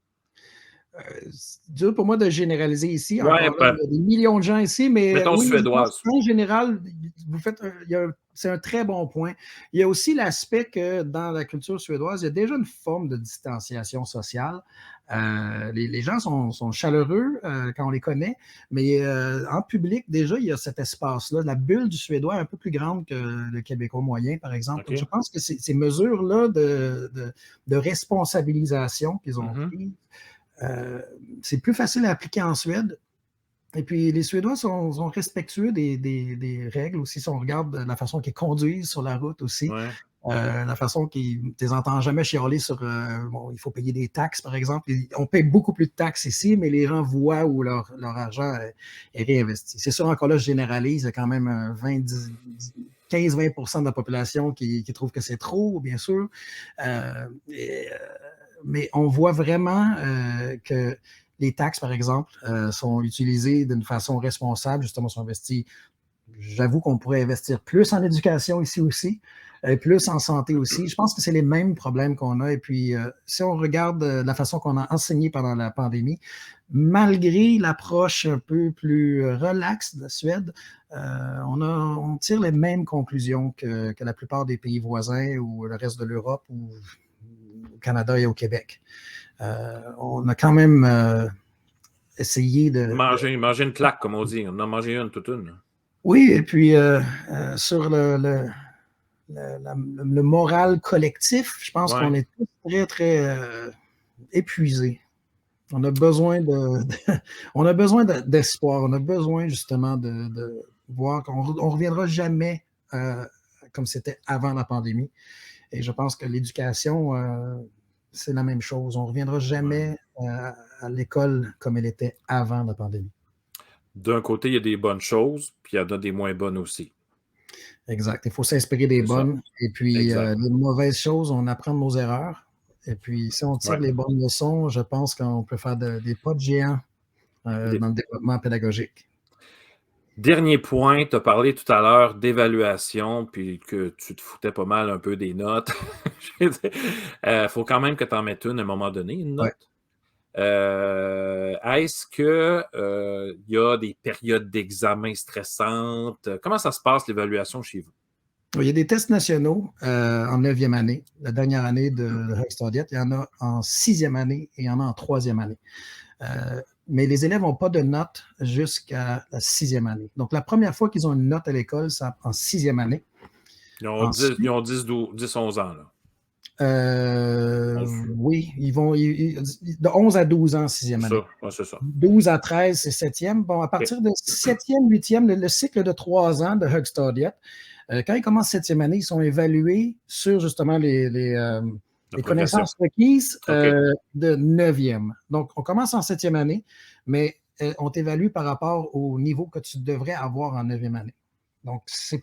c'est dur pour moi de généraliser ici. Ouais, Encore là, il y a des millions de gens ici, mais mettons oui, je pense suédoise. qu'en général, c'est un très bon point. Il y a aussi l'aspect que dans la culture suédoise, il y a déjà une forme de distanciation sociale. Les gens sont chaleureux quand on les connaît, mais en public, déjà, il y a cet espace-là. La bulle du Suédois est un peu plus grande que le Québécois moyen, par exemple. OK. Donc, je pense que ces mesures-là de responsabilisation qu'ils ont prises, c'est plus facile à appliquer en Suède. Et puis, les Suédois sont respectueux des règles aussi. Si on regarde la façon qu'ils conduisent sur la route aussi, Ouais. la façon qu'ils ne les entendent jamais chialer sur bon, il faut payer des taxes, par exemple. On paye beaucoup plus de taxes ici, mais les gens voient où leur argent est réinvesti. C'est sûr, encore là, je généralise, il y a quand même 15-20% de la population qui trouve que c'est trop, bien sûr. Mais on voit vraiment que les taxes, par exemple, sont utilisées d'une façon responsable, justement, sont investies. J'avoue qu'on pourrait investir plus en éducation ici aussi, plus en santé aussi. Je pense que c'est les mêmes problèmes qu'on a. Et puis, si on regarde la façon qu'on a enseigné pendant la pandémie, malgré l'approche un peu plus relaxe de la Suède, on tire les mêmes conclusions que la plupart des pays voisins ou le reste de l'Europe ou au Canada et au Québec. On a quand même essayé Manger une claque, comme on dit. On en a mangé une, toute une. Oui, et puis sur le moral collectif, je pense qu'on Ouais. est tous très, très épuisés. On a besoin on a besoin d'espoir. On a besoin justement de voir qu'on ne reviendra jamais comme c'était avant la pandémie. Et je pense que l'éducation, c'est la même chose. On ne reviendra Ouais. jamais à l'école comme elle était avant la pandémie. D'un côté, il y a des bonnes choses, puis il y en a des moins bonnes aussi. Exact. Il faut s'inspirer des C'est ça. bonnes. Et puis, Exact. les mauvaises choses, on apprend de nos erreurs. Et puis, si on tire Ouais. les bonnes leçons, je pense qu'on peut faire des pas de géant dans le développement pédagogique. Dernier point, tu as parlé tout à l'heure d'évaluation, puis que tu te foutais pas mal un peu des notes. Il faut quand même que tu en mettes une à un moment donné, une Ouais. note. Est-ce que il y a des périodes d'examen stressantes? Comment ça se passe, l'évaluation chez vous? Il y a des tests nationaux en 9e année, la dernière année de Högstadiet. Il y en a en 6e année et il y en a en 3e année. Mais les élèves n'ont pas de notes jusqu'à la 6e année. Donc, la première fois qu'ils ont une note à l'école, c'est en 6e année. Ils ont Ensuite, 10, 11 ans, là. oui, ils vont de 11 à 12 ans, 6e C'est année. ça, ouais, c'est ça. 12 à 13, c'est 7e. Bon, à OK. partir de 7e, 8e, le cycle de 3 ans de Högstadiet, quand ils commencent 7e année, ils sont évalués sur justement les progression. connaissances requises OK. de 9e. Donc, on commence en 7e année, mais on t'évalue par rapport au niveau que tu devrais avoir en 9e année. Donc, c'est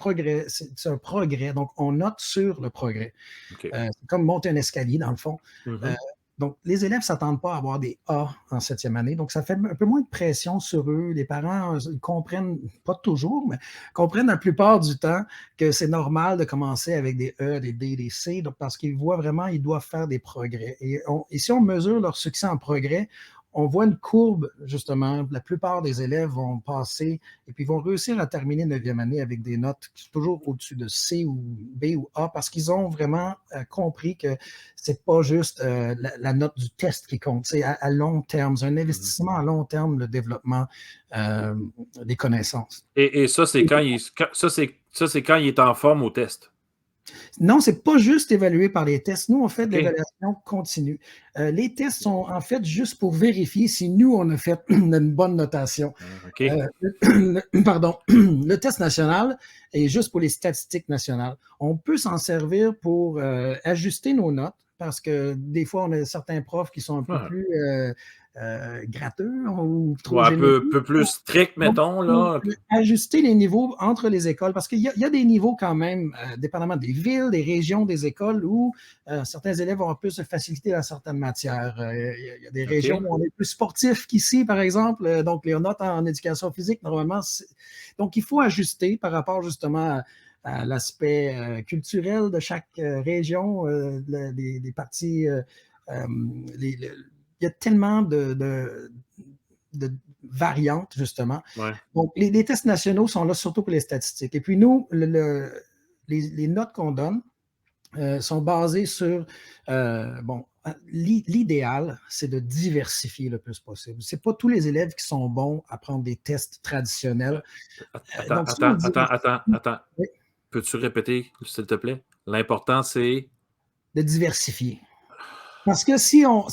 un progrès. Donc, on note sur le progrès. OK. C'est comme monter un escalier, dans le fond. Mm-hmm. Donc, les élèves ne s'attendent pas à avoir des A en 7e année. Donc, ça fait un peu moins de pression sur eux. Les parents ils comprennent, pas toujours, mais comprennent la plupart du temps que c'est normal de commencer avec des E, des D, des C, donc, parce qu'ils voient vraiment qu'ils doivent faire des progrès. Et si on mesure leur succès en progrès, on voit une courbe, justement. La plupart des élèves vont passer et puis vont réussir à terminer 9e année avec des notes qui sont toujours au-dessus de C ou B ou A parce qu'ils ont vraiment compris que c'est pas juste la note du test qui compte. C'est à long terme. C'est un investissement à long terme, le développement des connaissances. Et ça, c'est quand il est en forme au test. Non, c'est pas juste évalué par les tests. Nous, on fait de OK. l'évaluation continue. Les tests sont en fait juste pour vérifier si nous, on a fait une bonne notation. OK. Pardon, le test national est juste pour les statistiques nationales. On peut s'en servir pour ajuster nos notes parce que des fois, on a certains profs qui sont un peu Ouais. plus gratteux ou trop Ouais, un généreux. peu plus strict, mettons, là. Ajuster les niveaux entre les écoles, parce qu'il y a des niveaux quand même, dépendamment des villes, des régions, des écoles, où certains élèves ont plus de facilité dans certaines matières. Il y a des régions OK. où on est plus sportif qu'ici, par exemple, donc les notes en éducation physique, normalement, donc il faut ajuster par rapport justement à l'aspect culturel de chaque région, des parties, il y a tellement de variantes, justement. Ouais. Donc, les tests nationaux sont là surtout pour les statistiques. Et puis, nous, les notes qu'on donne sont basées sur, bon, l'idéal, c'est de diversifier le plus possible. Ce n'est pas tous les élèves qui sont bons à prendre des tests traditionnels. Donc, si on Attends. oui, Peux-tu répéter, s'il te plaît? L'important, c'est de diversifier. Parce que si on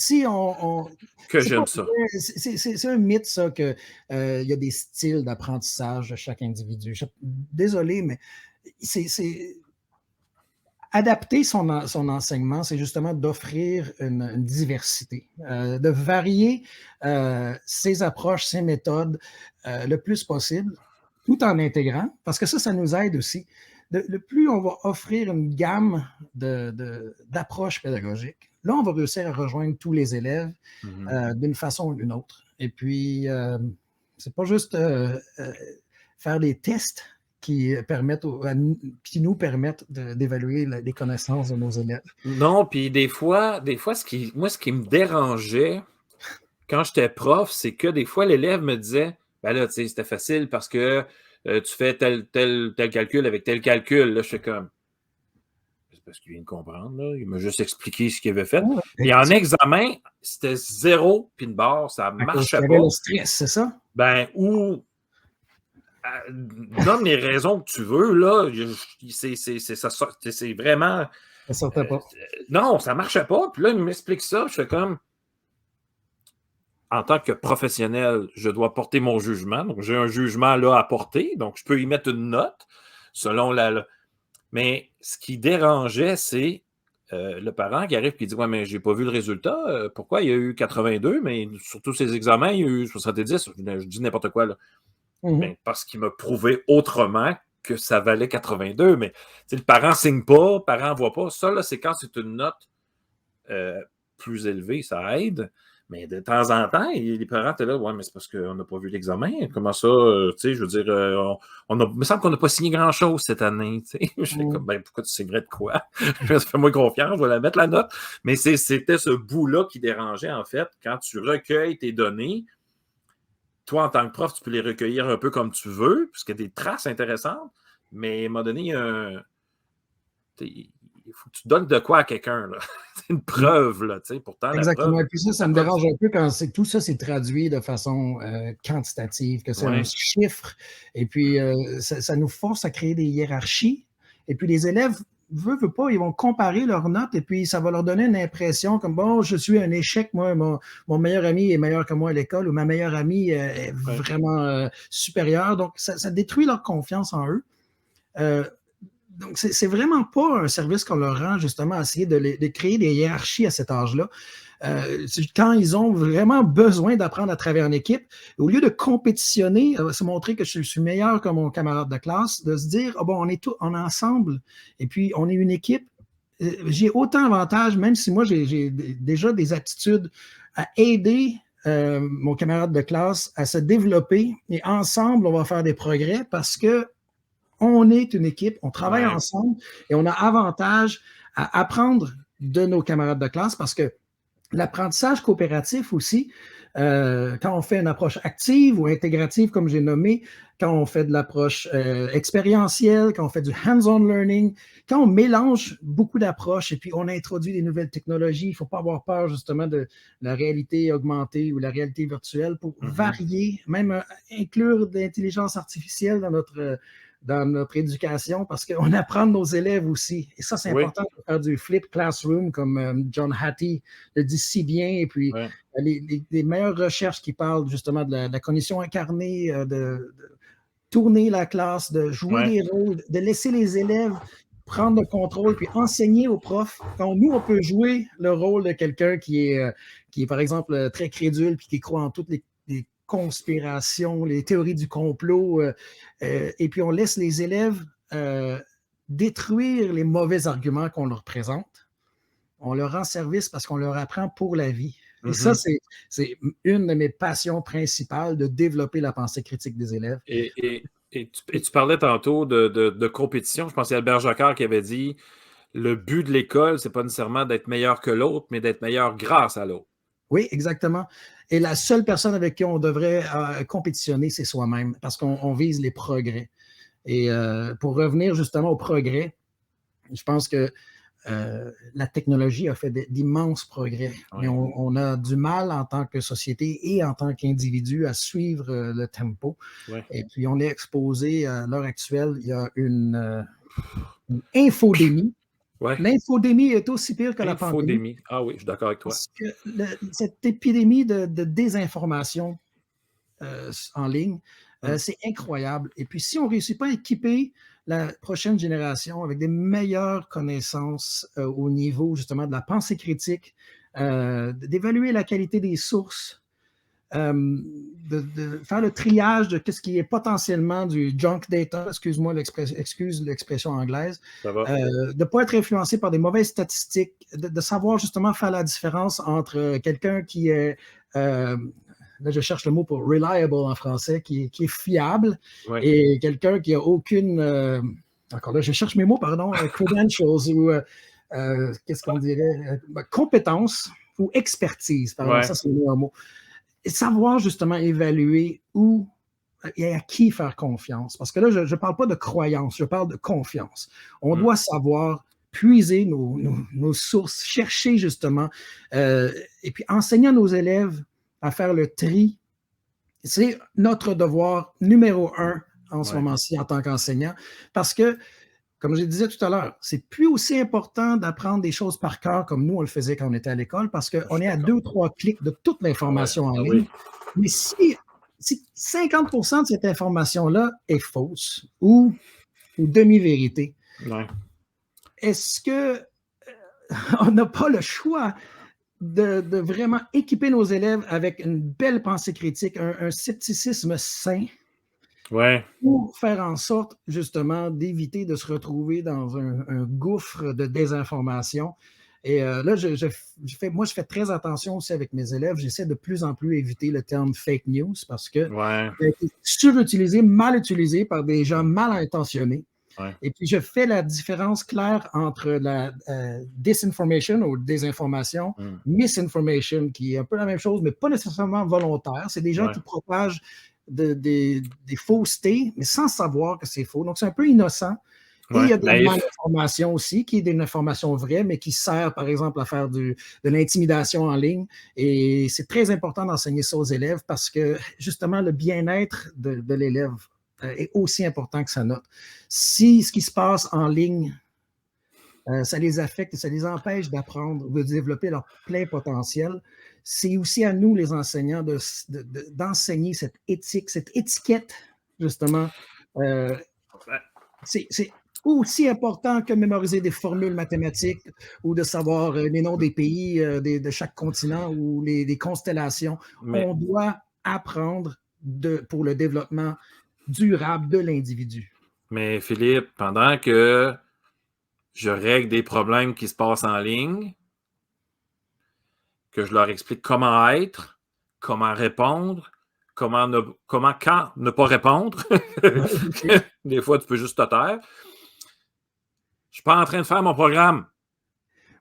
Que c'est pas j'aime ça. vrai, c'est un mythe, ça, que il y a des styles d'apprentissage de chaque individu. Désolé, mais c'est adapter son enseignement, c'est justement d'offrir une diversité, de varier ses approches, ses méthodes le plus possible, tout en intégrant, parce que ça nous aide aussi. Le plus on va offrir une gamme d'approches pédagogiques, là, on va réussir à rejoindre tous les élèves d'une façon ou d'une autre. Et puis, c'est pas juste faire des tests qui nous permettent d'évaluer les connaissances de nos élèves. Non, puis des fois, ce qui me dérangeait quand j'étais prof, c'est que des fois, l'élève me disait, ben là, tu sais, c'était facile parce que tu fais tel calcul avec tel calcul. Là, je fais comme, c'est parce qu'il vient de comprendre, là. Il m'a juste expliqué ce qu'il avait fait. Ouais, Mais en examen, c'était 0 puis une barre, ça à cause marchait qu'il y avait pas. le stress, c'est ça? Ben, ou donne les raisons que tu veux, là. C'est vraiment. Ça sortait pas. Non, ça marchait pas. Puis là, il m'explique ça. Je fais comme, en tant que professionnel, je dois porter mon jugement. Donc, j'ai un jugement là à porter. Donc, je peux y mettre une note selon la. Mais ce qui dérangeait, c'est le parent qui arrive et qui dit, ouais, mais j'ai pas vu le résultat. Pourquoi il y a eu 82, mais sur tous ces examens, il y a eu 70. Je dis n'importe quoi, là. Mhm. Ben, parce qu'il m'a prouvé autrement que ça valait 82. Mais le parent ne signe pas, le parent ne voit pas. Ça, là, c'est quand c'est une note plus élevée, ça aide. Mais de temps en temps, les parents étaient là, ouais, mais c'est parce qu'on n'a pas vu l'examen. Comment ça? Tu sais, je veux dire, il me semble qu'on n'a pas signé grand-chose cette année. Tu sais. Je fais comme, ben, pourquoi tu signerais de quoi? Fais-moi confiance, je vais la mettre la note. Mais c'était ce bout-là qui dérangeait, en fait, quand tu recueilles tes données. Toi, en tant que prof, tu peux les recueillir un peu comme tu veux, puisqu'il y a des traces intéressantes, mais à un moment donné, il faut que tu donnes de quoi à quelqu'un. C'est une preuve, là, pourtant, la Exactement. preuve. Et puis ça me dérange un peu quand tout ça c'est traduit de façon quantitative, que c'est un Ouais. chiffre. Et puis, ça nous force à créer des hiérarchies. Et puis, les élèves, veulent pas, ils vont comparer leurs notes et puis ça va leur donner une impression comme, bon, je suis un échec, moi, mon meilleur ami est meilleur que moi à l'école ou ma meilleure amie est vraiment supérieure. Donc, ça détruit leur confiance en eux. Donc, c'est vraiment pas un service qu'on leur rend, justement, à essayer de créer des hiérarchies à cet âge-là. Quand ils ont vraiment besoin d'apprendre à travailler en équipe, au lieu de compétitionner, se montrer que je suis meilleur que mon camarade de classe, de se dire, oh bon, on est ensemble et puis on est une équipe. J'ai autant d'avantages, même si moi j'ai déjà des aptitudes à aider mon camarade de classe à se développer et ensemble, on va faire des progrès parce que on est une équipe, on travaille ensemble et on a avantage à apprendre de nos camarades de classe parce que l'apprentissage coopératif aussi, quand on fait une approche active ou intégrative, comme j'ai nommé, quand on fait de l'approche expérientielle, quand on fait du hands-on learning, quand on mélange beaucoup d'approches et puis on introduit des nouvelles technologies, il ne faut pas avoir peur justement de la réalité augmentée ou la réalité virtuelle pour varier, même inclure de l'intelligence artificielle dans notre éducation parce qu'on apprend de nos élèves aussi. Et ça, c'est important de faire du flip classroom comme John Hattie le dit si bien. Et puis, les meilleures recherches qui parlent justement de la cognition incarnée, de tourner la classe, de jouer des rôles, de laisser les élèves prendre le contrôle puis enseigner aux profs. Quand nous, on peut jouer le rôle de quelqu'un qui est, par exemple, très crédule puis qui croit en toutes les conspirations, les théories du complot, et puis on laisse les élèves détruire les mauvais arguments qu'on leur présente. On leur rend service parce qu'on leur apprend pour la vie. Et ça, c'est une de mes passions principales, de développer la pensée critique des élèves. Et tu parlais tantôt de compétition. Je pense qu'il y a Albert Jacquard qui avait dit le but de l'école, c'est pas nécessairement d'être meilleur que l'autre, mais d'être meilleur grâce à l'autre. Oui, exactement. Et la seule personne avec qui on devrait compétitionner, c'est soi-même, parce qu'on vise les progrès. Et pour revenir justement au progrès, je pense que la technologie a fait d'immenses progrès, mais on a du mal en tant que société et en tant qu'individu à suivre le tempo. Et puis, on est exposé à l'heure actuelle, il y a une infodémie. Ouais. L'infodémie est aussi pire que la pandémie Infodémie. Ah oui, je suis d'accord avec toi. parce que cette épidémie de désinformation en ligne, Mm. c'est incroyable. Et puis, si on ne réussit pas à équiper la prochaine génération avec des meilleures connaissances au niveau justement de la pensée critique, d'évaluer la qualité des sources, de faire le triage de ce qui est potentiellement du junk data, excuse l'expression anglaise, Ça va. de ne pas être influencé par des mauvaises statistiques, de savoir justement faire la différence entre quelqu'un qui est, là je cherche le mot pour reliable en français, qui est fiable, Oui. et quelqu'un qui n'a aucune, encore là je cherche mes mots, pardon, credentials ou qu'est-ce qu'on dirait, compétence ou expertise, pardon, Ouais. ça c'est le meilleur mot. Et savoir justement évaluer où et à qui faire confiance. Parce que là, je ne parle pas de croyance, je parle de confiance. On Mm. doit savoir puiser nos sources, chercher justement, et puis enseigner à nos élèves à faire le tri. C'est notre devoir numéro un en ce Ouais. moment-ci en tant qu'enseignant, parce que comme je le disais tout à l'heure, c'est plus aussi important d'apprendre des choses par cœur comme nous, on le faisait quand on était à l'école, parce Je qu'on suis est à d'accord. 2-3 clics de toute Ah ouais. l'information en Ah ligne. oui. Mais si 50% de cette information-là est fausse ou demi-vérité, Ouais. est-ce que on n'a pas le choix de vraiment équiper nos élèves avec une belle pensée critique, un scepticisme sain, Ouais. pour faire en sorte, justement, d'éviter de se retrouver dans un gouffre de désinformation. Et là, je fais très attention aussi avec mes élèves. J'essaie de plus en plus éviter le terme fake news parce que Ouais. il a été surutilisé, mal utilisé par des gens Mm. mal intentionnés. Ouais. Et puis, je fais la différence claire entre la disinformation ou désinformation, Mm. misinformation, qui est un peu la même chose, mais pas nécessairement volontaire. C'est des gens Ouais. qui propagent des faussetés, mais sans savoir que c'est faux. Donc, c'est un peu innocent. Et il Ouais. y a de la Naïf. malinformation aussi, qui est une information vraie, mais qui sert, par exemple, à faire de l'intimidation en ligne. Et c'est très important d'enseigner ça aux élèves parce que, justement, le bien-être de l'élève est aussi important que sa note. Si ce qui se passe en ligne, ça les affecte et ça les empêche d'apprendre, de développer leur plein potentiel, c'est aussi à nous, les enseignants, d'enseigner cette éthique, cette étiquette, justement. Euh, c'est aussi important que mémoriser des formules mathématiques ou de savoir les noms des pays de chaque continent ou des constellations. Mais, On doit apprendre pour le développement durable de l'individu. mais Philippe, pendant que je règle des problèmes qui se passent en ligne, que je leur explique comment être, comment répondre, quand ne pas répondre. Ouais, OK. Des fois, tu peux juste te taire. Je suis pas en train de faire mon programme.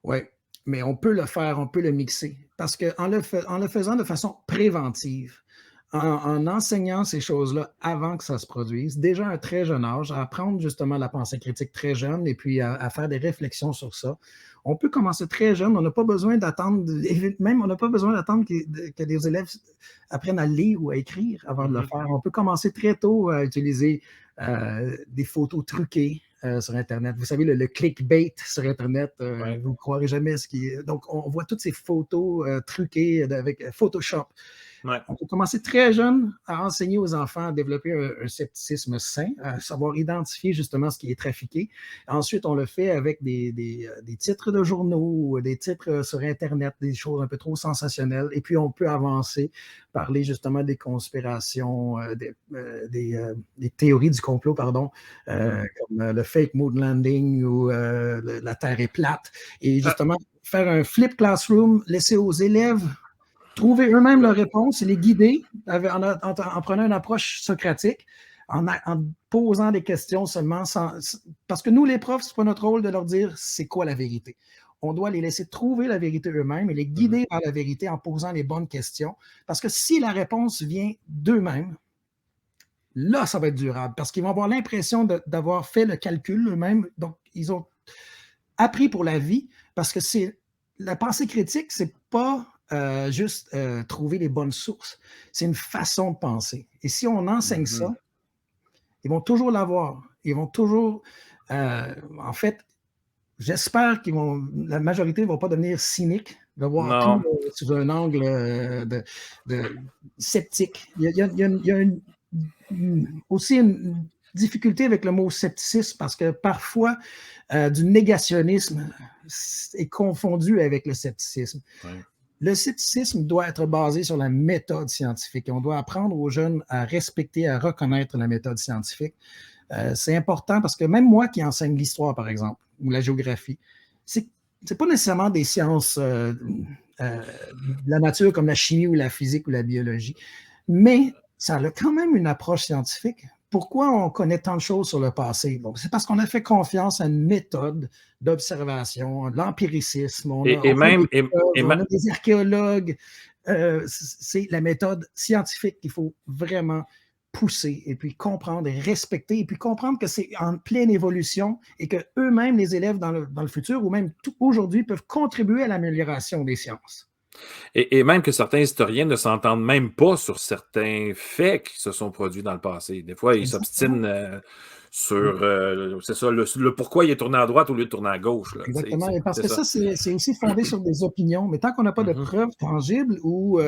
Oui, mais on peut le faire, on peut le mixer. Parce qu'en en le faisant de façon préventive, en enseignant ces choses-là avant que ça se produise, déjà à un très jeune âge, à apprendre justement la pensée critique très jeune et puis à faire des réflexions sur ça. On peut commencer très jeune, on n'a pas besoin d'attendre, même on n'a pas besoin d'attendre que des élèves apprennent à lire ou à écrire avant de le Mhm. faire. On peut commencer très tôt à utiliser des photos truquées sur Internet. Vous savez, le clickbait sur Internet, Ouais. vous ne croirez jamais ce qui est. Donc, on voit toutes ces photos truquées avec Photoshop. Ouais. On peut commencer très jeune à enseigner aux enfants à développer un scepticisme sain, à savoir identifier justement ce qui est trafiqué. Ensuite, on le fait avec des titres de journaux, des titres sur Internet, des choses un peu trop sensationnelles. Et puis, on peut avancer, parler justement des conspirations, des théories du complot, pardon, Mhm. comme le fake moon landing ou la Terre est plate. Et Ah, justement, faire un flip classroom, laisser aux élèves trouver eux-mêmes leurs réponses et les guider en prenant une approche socratique, en posant des questions seulement. Parce que nous, les profs, ce n'est pas notre rôle de leur dire c'est quoi la vérité. On doit les laisser trouver la vérité eux-mêmes et les mhm. guider vers la vérité en posant les bonnes questions. Parce que si la réponse vient d'eux-mêmes, là, ça va être durable. Parce qu'ils vont avoir l'impression d'avoir fait le calcul eux-mêmes. Donc, ils ont appris pour la vie parce que la pensée critique, c'est pas juste trouver les bonnes sources. C'est une façon de penser. Et si on enseigne ça, Mhm. ils vont toujours l'avoir. Ils vont toujours, en fait, j'espère la majorité ne vont pas devenir cyniques, de voir tout sous un angle de sceptique. Il y a aussi une difficulté avec le mot scepticisme parce que parfois, du négationnisme est confondu avec le scepticisme. Ouais. Le scepticisme doit être basé sur la méthode scientifique. On doit apprendre aux jeunes à respecter, à reconnaître la méthode scientifique. C'est important parce que même moi qui enseigne l'histoire, par exemple, ou la géographie, c'est pas nécessairement des sciences de la nature comme la chimie ou la physique ou la biologie, mais ça a quand même une approche scientifique. Pourquoi on connaît tant de choses sur le passé? Bon, c'est parce qu'on a fait confiance à une méthode d'observation, de l'empiricisme. On a des archéologues. C'est la méthode scientifique qu'il faut vraiment pousser et puis comprendre et respecter et puis comprendre que c'est en pleine évolution et que eux-mêmes, les élèves dans le futur ou même aujourd'hui peuvent contribuer à l'amélioration des sciences. Et même que certains historiens ne s'entendent même pas sur certains faits qui se sont produits dans le passé. Des fois, ils s'obstinent sur c'est ça, le pourquoi il est tourné à droite au lieu de tourner à gauche. Là, exactement. Parce que ça, c'est aussi fondé sur des opinions. Mais tant qu'on n'a pas de preuves tangibles ou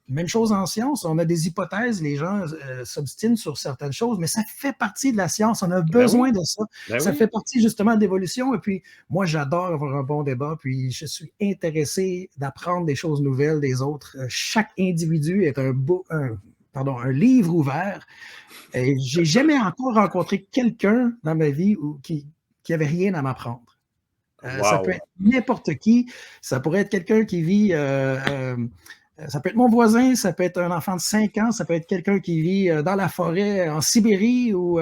même chose en science, on a des hypothèses, les gens s'obstinent sur certaines choses, mais ça fait partie de la science. On a besoin de ça. Ça fait partie justement de l'évolution. Et puis, moi, j'adore avoir un bon débat. Puis, je suis intéressé d'apprendre des choses nouvelles des autres. Chaque individu est un livre ouvert. Et j'ai jamais encore rencontré quelqu'un dans ma vie qui avait rien à m'apprendre. Ça peut être n'importe qui. Ça pourrait être quelqu'un qui vit... ça peut être mon voisin, ça peut être un enfant de 5 ans, ça peut être quelqu'un qui vit dans la forêt en Sibérie ou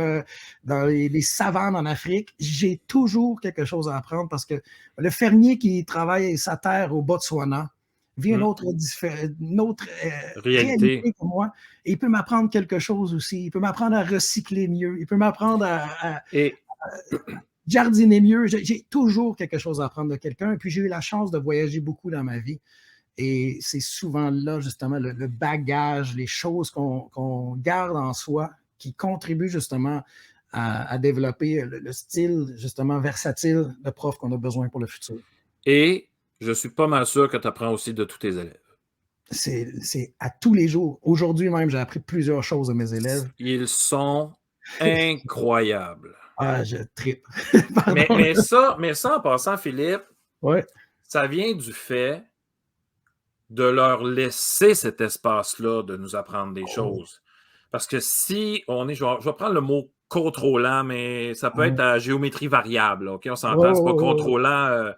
dans les savanes en Afrique. J'ai toujours quelque chose à apprendre parce que le fermier qui travaille sa terre au Botswana vit une autre réalité que moi. Et il peut m'apprendre quelque chose aussi. Il peut m'apprendre à recycler mieux. Il peut m'apprendre à jardiner mieux. J'ai toujours quelque chose à apprendre de quelqu'un. Et puis, j'ai eu la chance de voyager beaucoup dans ma vie. Et c'est souvent là, justement, le bagage, les choses qu'on garde en soi qui contribuent justement à développer le style, justement, versatile de prof qu'on a besoin pour le futur. Et je suis pas mal sûr que tu apprends aussi de tous tes élèves. C'est à tous les jours. Aujourd'hui même, j'ai appris plusieurs choses de mes élèves. Ils sont incroyables. Ah, je trippe. mais ça, en passant, Philippe, ça vient du fait de leur laisser cet espace-là de nous apprendre des choses. Parce que si on est, je vais prendre le mot contrôlant, mais ça peut être à géométrie variable. OK? On s'entend, c'est pas contrôlant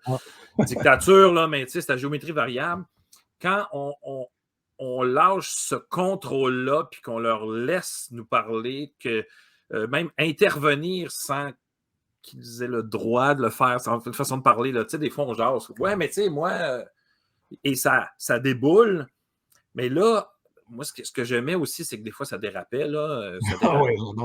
dictature, là, mais c'est à géométrie variable. Quand on lâche ce contrôle-là, puis qu'on leur laisse nous parler, que même intervenir sans qu'ils aient le droit de le faire, sans une façon de parler, là, des fois on jase. Ouais, mais tu sais, moi, et ça déboule. Mais là, moi, ce que j'aimais aussi, c'est que des fois, ça dérapait. Là,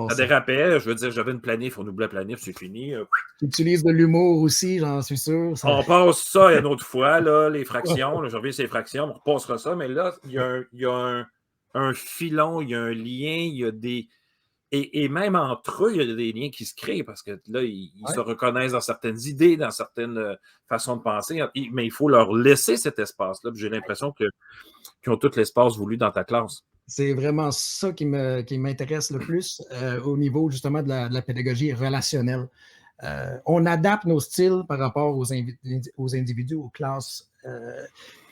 ça dérapait. Je veux dire, j'avais une planif, on oublie la planif, c'est fini. Tu utilises de l'humour aussi, j'en suis sûr. On passe ça une autre fois, là, les fractions. Là, je reviens sur les fractions, on repassera ça. Mais là, il y a un filon, il y a un lien, il y a des... Et même entre eux, il y a des liens qui se créent parce que là, ils se reconnaissent dans certaines idées, dans certaines façons de penser. Mais il faut leur laisser cet espace-là. J'ai l'impression qu'ils ont tout l'espace voulu dans ta classe. C'est vraiment ça qui m'intéresse le plus au niveau justement de la pédagogie relationnelle. On adapte nos styles par rapport aux individus, aux classes.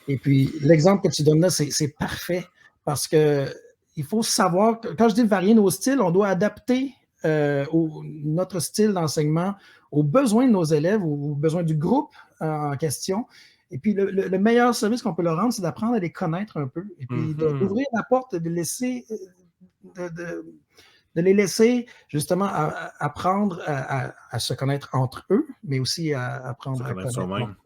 Et puis, l'exemple que tu donnes là, c'est parfait parce que il faut savoir, quand je dis varier nos styles, on doit adapter notre style d'enseignement aux besoins de nos élèves, aux besoins du groupe en question. Et puis, le meilleur service qu'on peut leur rendre, c'est d'apprendre à les connaître un peu. Et puis, d'ouvrir la porte, de les laisser justement apprendre à se connaître entre eux, mais aussi à apprendre à connaître soi-même.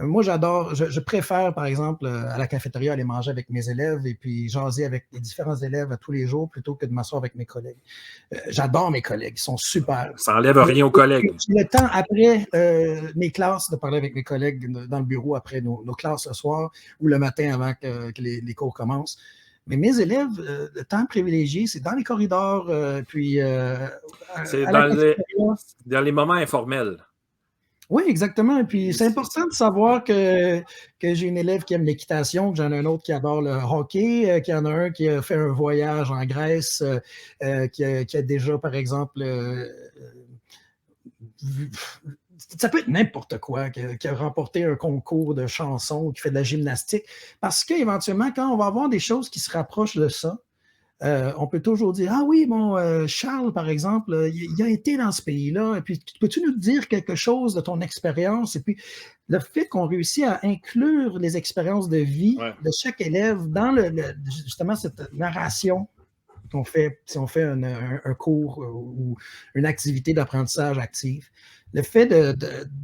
Moi, j'adore, je préfère, par exemple, à la cafétéria, aller manger avec mes élèves et puis jaser avec les différents élèves à tous les jours plutôt que de m'asseoir avec mes collègues. J'adore mes collègues, ils sont super. Ça n'enlève rien aux collègues. J'ai le temps après mes classes de parler avec mes collègues dans le bureau après nos classes le soir ou le matin avant que les cours commencent. Mais mes élèves, le temps privilégié, c'est dans les corridors, puis C'est à la cafétéria. dans les moments informels. Oui, exactement. Et puis, c'est important de savoir que j'ai une élève qui aime l'équitation, que j'en ai un autre qui adore le hockey, qu'il y en a un qui a fait un voyage en Grèce, qui a déjà, par exemple, ça peut être n'importe quoi, qui a remporté un concours de chansons, qui fait de la gymnastique. Parce qu'éventuellement, quand on va avoir des choses qui se rapprochent de ça, on peut toujours dire, ah oui, bon, Charles, par exemple, il a été dans ce pays-là, et puis peux-tu nous dire quelque chose de ton expérience? Et puis, le fait qu'on réussit à inclure les expériences de vie de chaque élève dans justement cette narration qu'on fait, si on fait un cours ou une activité d'apprentissage active, le fait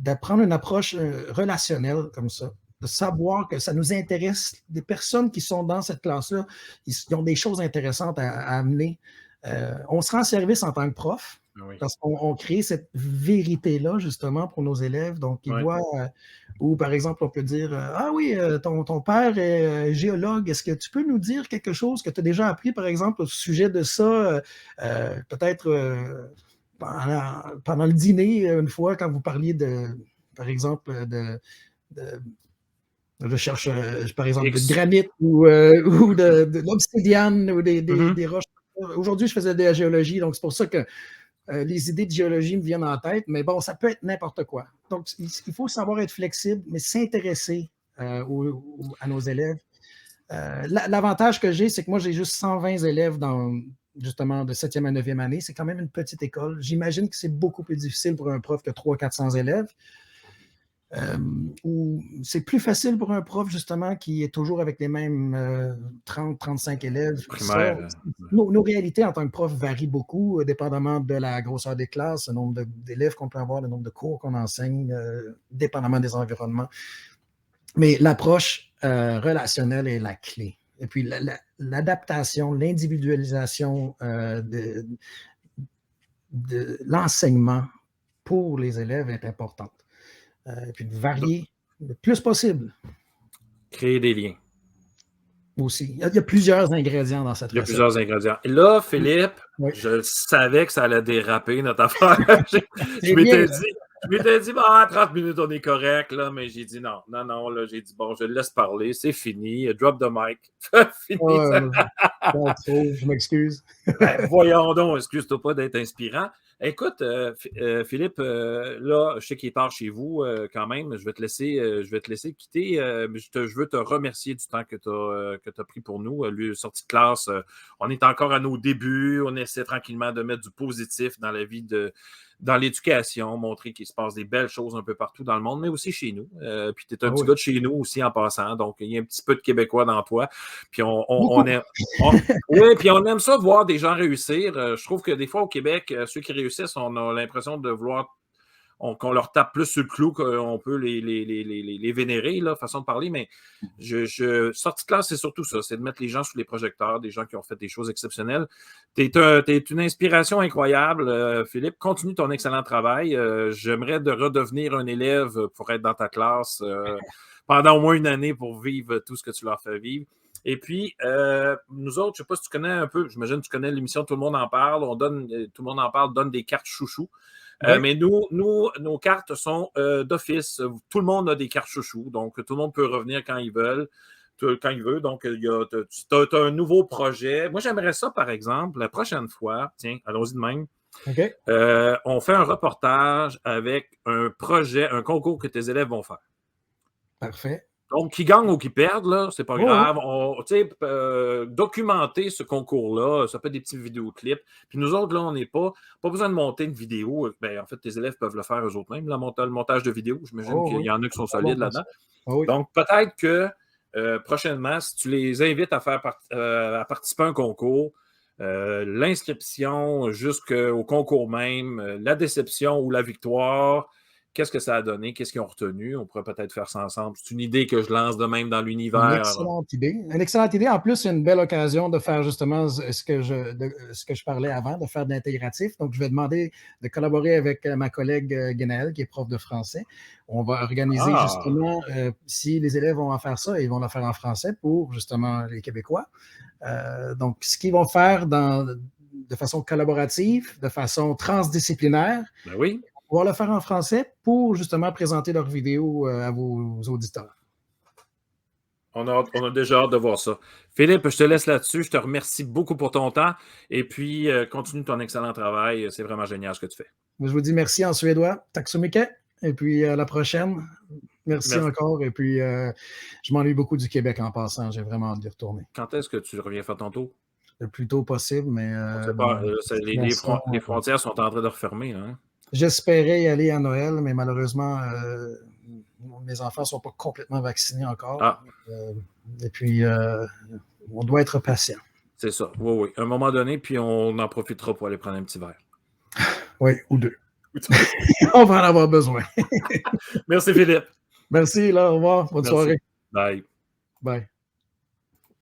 d'apprendre une approche relationnelle comme ça, de savoir que ça nous intéresse, des personnes qui sont dans cette classe-là, ils ont des choses intéressantes à amener. On se rend service en tant que prof, parce qu'on crée cette vérité-là, justement, pour nos élèves. Donc, ils voient, ou par exemple, on peut dire, ah oui, ton père est géologue, est-ce que tu peux nous dire quelque chose que tu as déjà appris, par exemple, au sujet de ça, peut-être pendant le dîner, une fois, quand vous parliez par exemple, je cherche, par exemple, de granit ou de l'obsidiane ou des roches. Aujourd'hui, je faisais de la géologie, donc c'est pour ça que les idées de géologie me viennent en tête, mais bon, ça peut être n'importe quoi. Donc, il faut savoir être flexible, mais s'intéresser à nos élèves. L'avantage que j'ai, c'est que moi, j'ai juste 120 élèves justement, de 7e à 9e année. C'est quand même une petite école. J'imagine que c'est beaucoup plus difficile pour un prof que 300-400 élèves. Ou c'est plus facile pour un prof, justement, qui est toujours avec les mêmes 30-35 élèves. Primaire. Nos réalités en tant que prof varient beaucoup, dépendamment de la grosseur des classes, le nombre d'élèves qu'on peut avoir, le nombre de cours qu'on enseigne, dépendamment des environnements. Mais l'approche relationnelle est la clé. Et puis, l'adaptation, l'individualisation de l'enseignement pour les élèves est importante. Et puis de varier le plus possible. Créer des liens. Aussi. Il y a plusieurs ingrédients dans cette recette. Il y a plusieurs ingrédients. Et là, Philippe, je savais que ça allait déraper, notre affaire. Je m'étais dit, 30 minutes, on est correct, là, mais j'ai dit non, là, j'ai dit, bon, je le laisse parler, c'est fini, drop the mic. Fini. Je m'excuse. Voyons donc, excuse-toi pas d'être inspirant. Écoute, Philippe, là, je sais qu'il est tard chez vous quand même. Je vais te laisser quitter. Je veux te remercier du temps que tu as pris pour nous. Lui, sortie de classe, on est encore à nos débuts. On essaie tranquillement de mettre du positif dans la vie dans l'éducation, montrer qu'il se passe des belles choses un peu partout dans le monde, mais aussi chez nous. Puis tu es un petit gars de chez nous aussi en passant, donc il y a un petit peu de Québécois dans toi. Puis on aime ça voir des gens réussir. Je trouve que des fois au Québec, ceux qui réussissent, on a l'impression de vouloir qu'on leur tape plus sur le clou qu'on peut les vénérer, là, façon de parler, mais sortie de classe, c'est surtout ça, c'est de mettre les gens sous les projecteurs, des gens qui ont fait des choses exceptionnelles. T'es une inspiration incroyable, Philippe. Continue ton excellent travail. J'aimerais de redevenir un élève pour être dans ta classe pendant au moins une année pour vivre tout ce que tu leur fais vivre. Et puis, nous autres, je ne sais pas si tu connais un peu, j'imagine que tu connais l'émission Tout le monde en parle. Tout le monde en parle, donne des cartes chouchous. Mais nos cartes sont d'office. Tout le monde a des cartes chouchous, donc tout le monde peut revenir quand il veut. Donc, tu as un nouveau projet. Moi, j'aimerais ça, par exemple, la prochaine fois, tiens, allons-y de même. Okay. On fait un reportage avec un projet, un concours que tes élèves vont faire. Parfait. Donc, qui gagne ou qui perdent, là, c'est pas grave. Documenter ce concours-là, ça peut être des petits vidéoclips. Puis nous autres, là, on n'est pas besoin de monter une vidéo. Ben, en fait, tes élèves peuvent le faire eux-mêmes, le montage de vidéo. J'imagine qu'il y en a qui sont solides là-dedans. Donc, peut-être que prochainement, si tu les invites à participer à un concours, l'inscription jusqu'au concours même, la déception ou la victoire, qu'est-ce que ça a donné, qu'est-ce qu'ils ont retenu. On pourrait peut-être faire ça ensemble. C'est une idée que je lance de même dans Une l'univers. excellente idée. Une excellente idée. En plus, c'est une belle occasion de faire justement ce que je parlais avant, de faire de l'intégratif. Donc, je vais demander de collaborer avec ma collègue Guénaëlle, qui est prof de français. On va organiser justement, si les élèves vont en faire ça, ils vont le faire en français pour justement les Québécois. Donc, ce qu'ils vont faire de façon collaborative, de façon transdisciplinaire, Ben oui. pouvoir le faire en français pour justement présenter leurs vidéos à vos auditeurs. On a déjà hâte de voir ça. Philippe, je te laisse là-dessus. Je te remercie beaucoup pour ton temps. Et puis, continue ton excellent travail. C'est vraiment génial ce que tu fais. Je vous dis merci en suédois. Tack så mycket. Et puis, à la prochaine. Merci encore. Et puis, je m'ennuie beaucoup du Québec en passant. J'ai vraiment hâte d'y retourner. Quand est-ce que tu reviens faire ton tour? Le plus tôt possible, mais... les frontières sont en train de refermer. Hein? J'espérais y aller à Noël, mais malheureusement, mes enfants ne sont pas complètement vaccinés encore. Et puis, on doit être patient. C'est ça. Oui. À un moment donné, puis on en profitera pour aller prendre un petit verre. Oui, ou deux. On va en avoir besoin. Merci, Philippe. Merci, là, au revoir. Bonne soirée. Bye. Bye.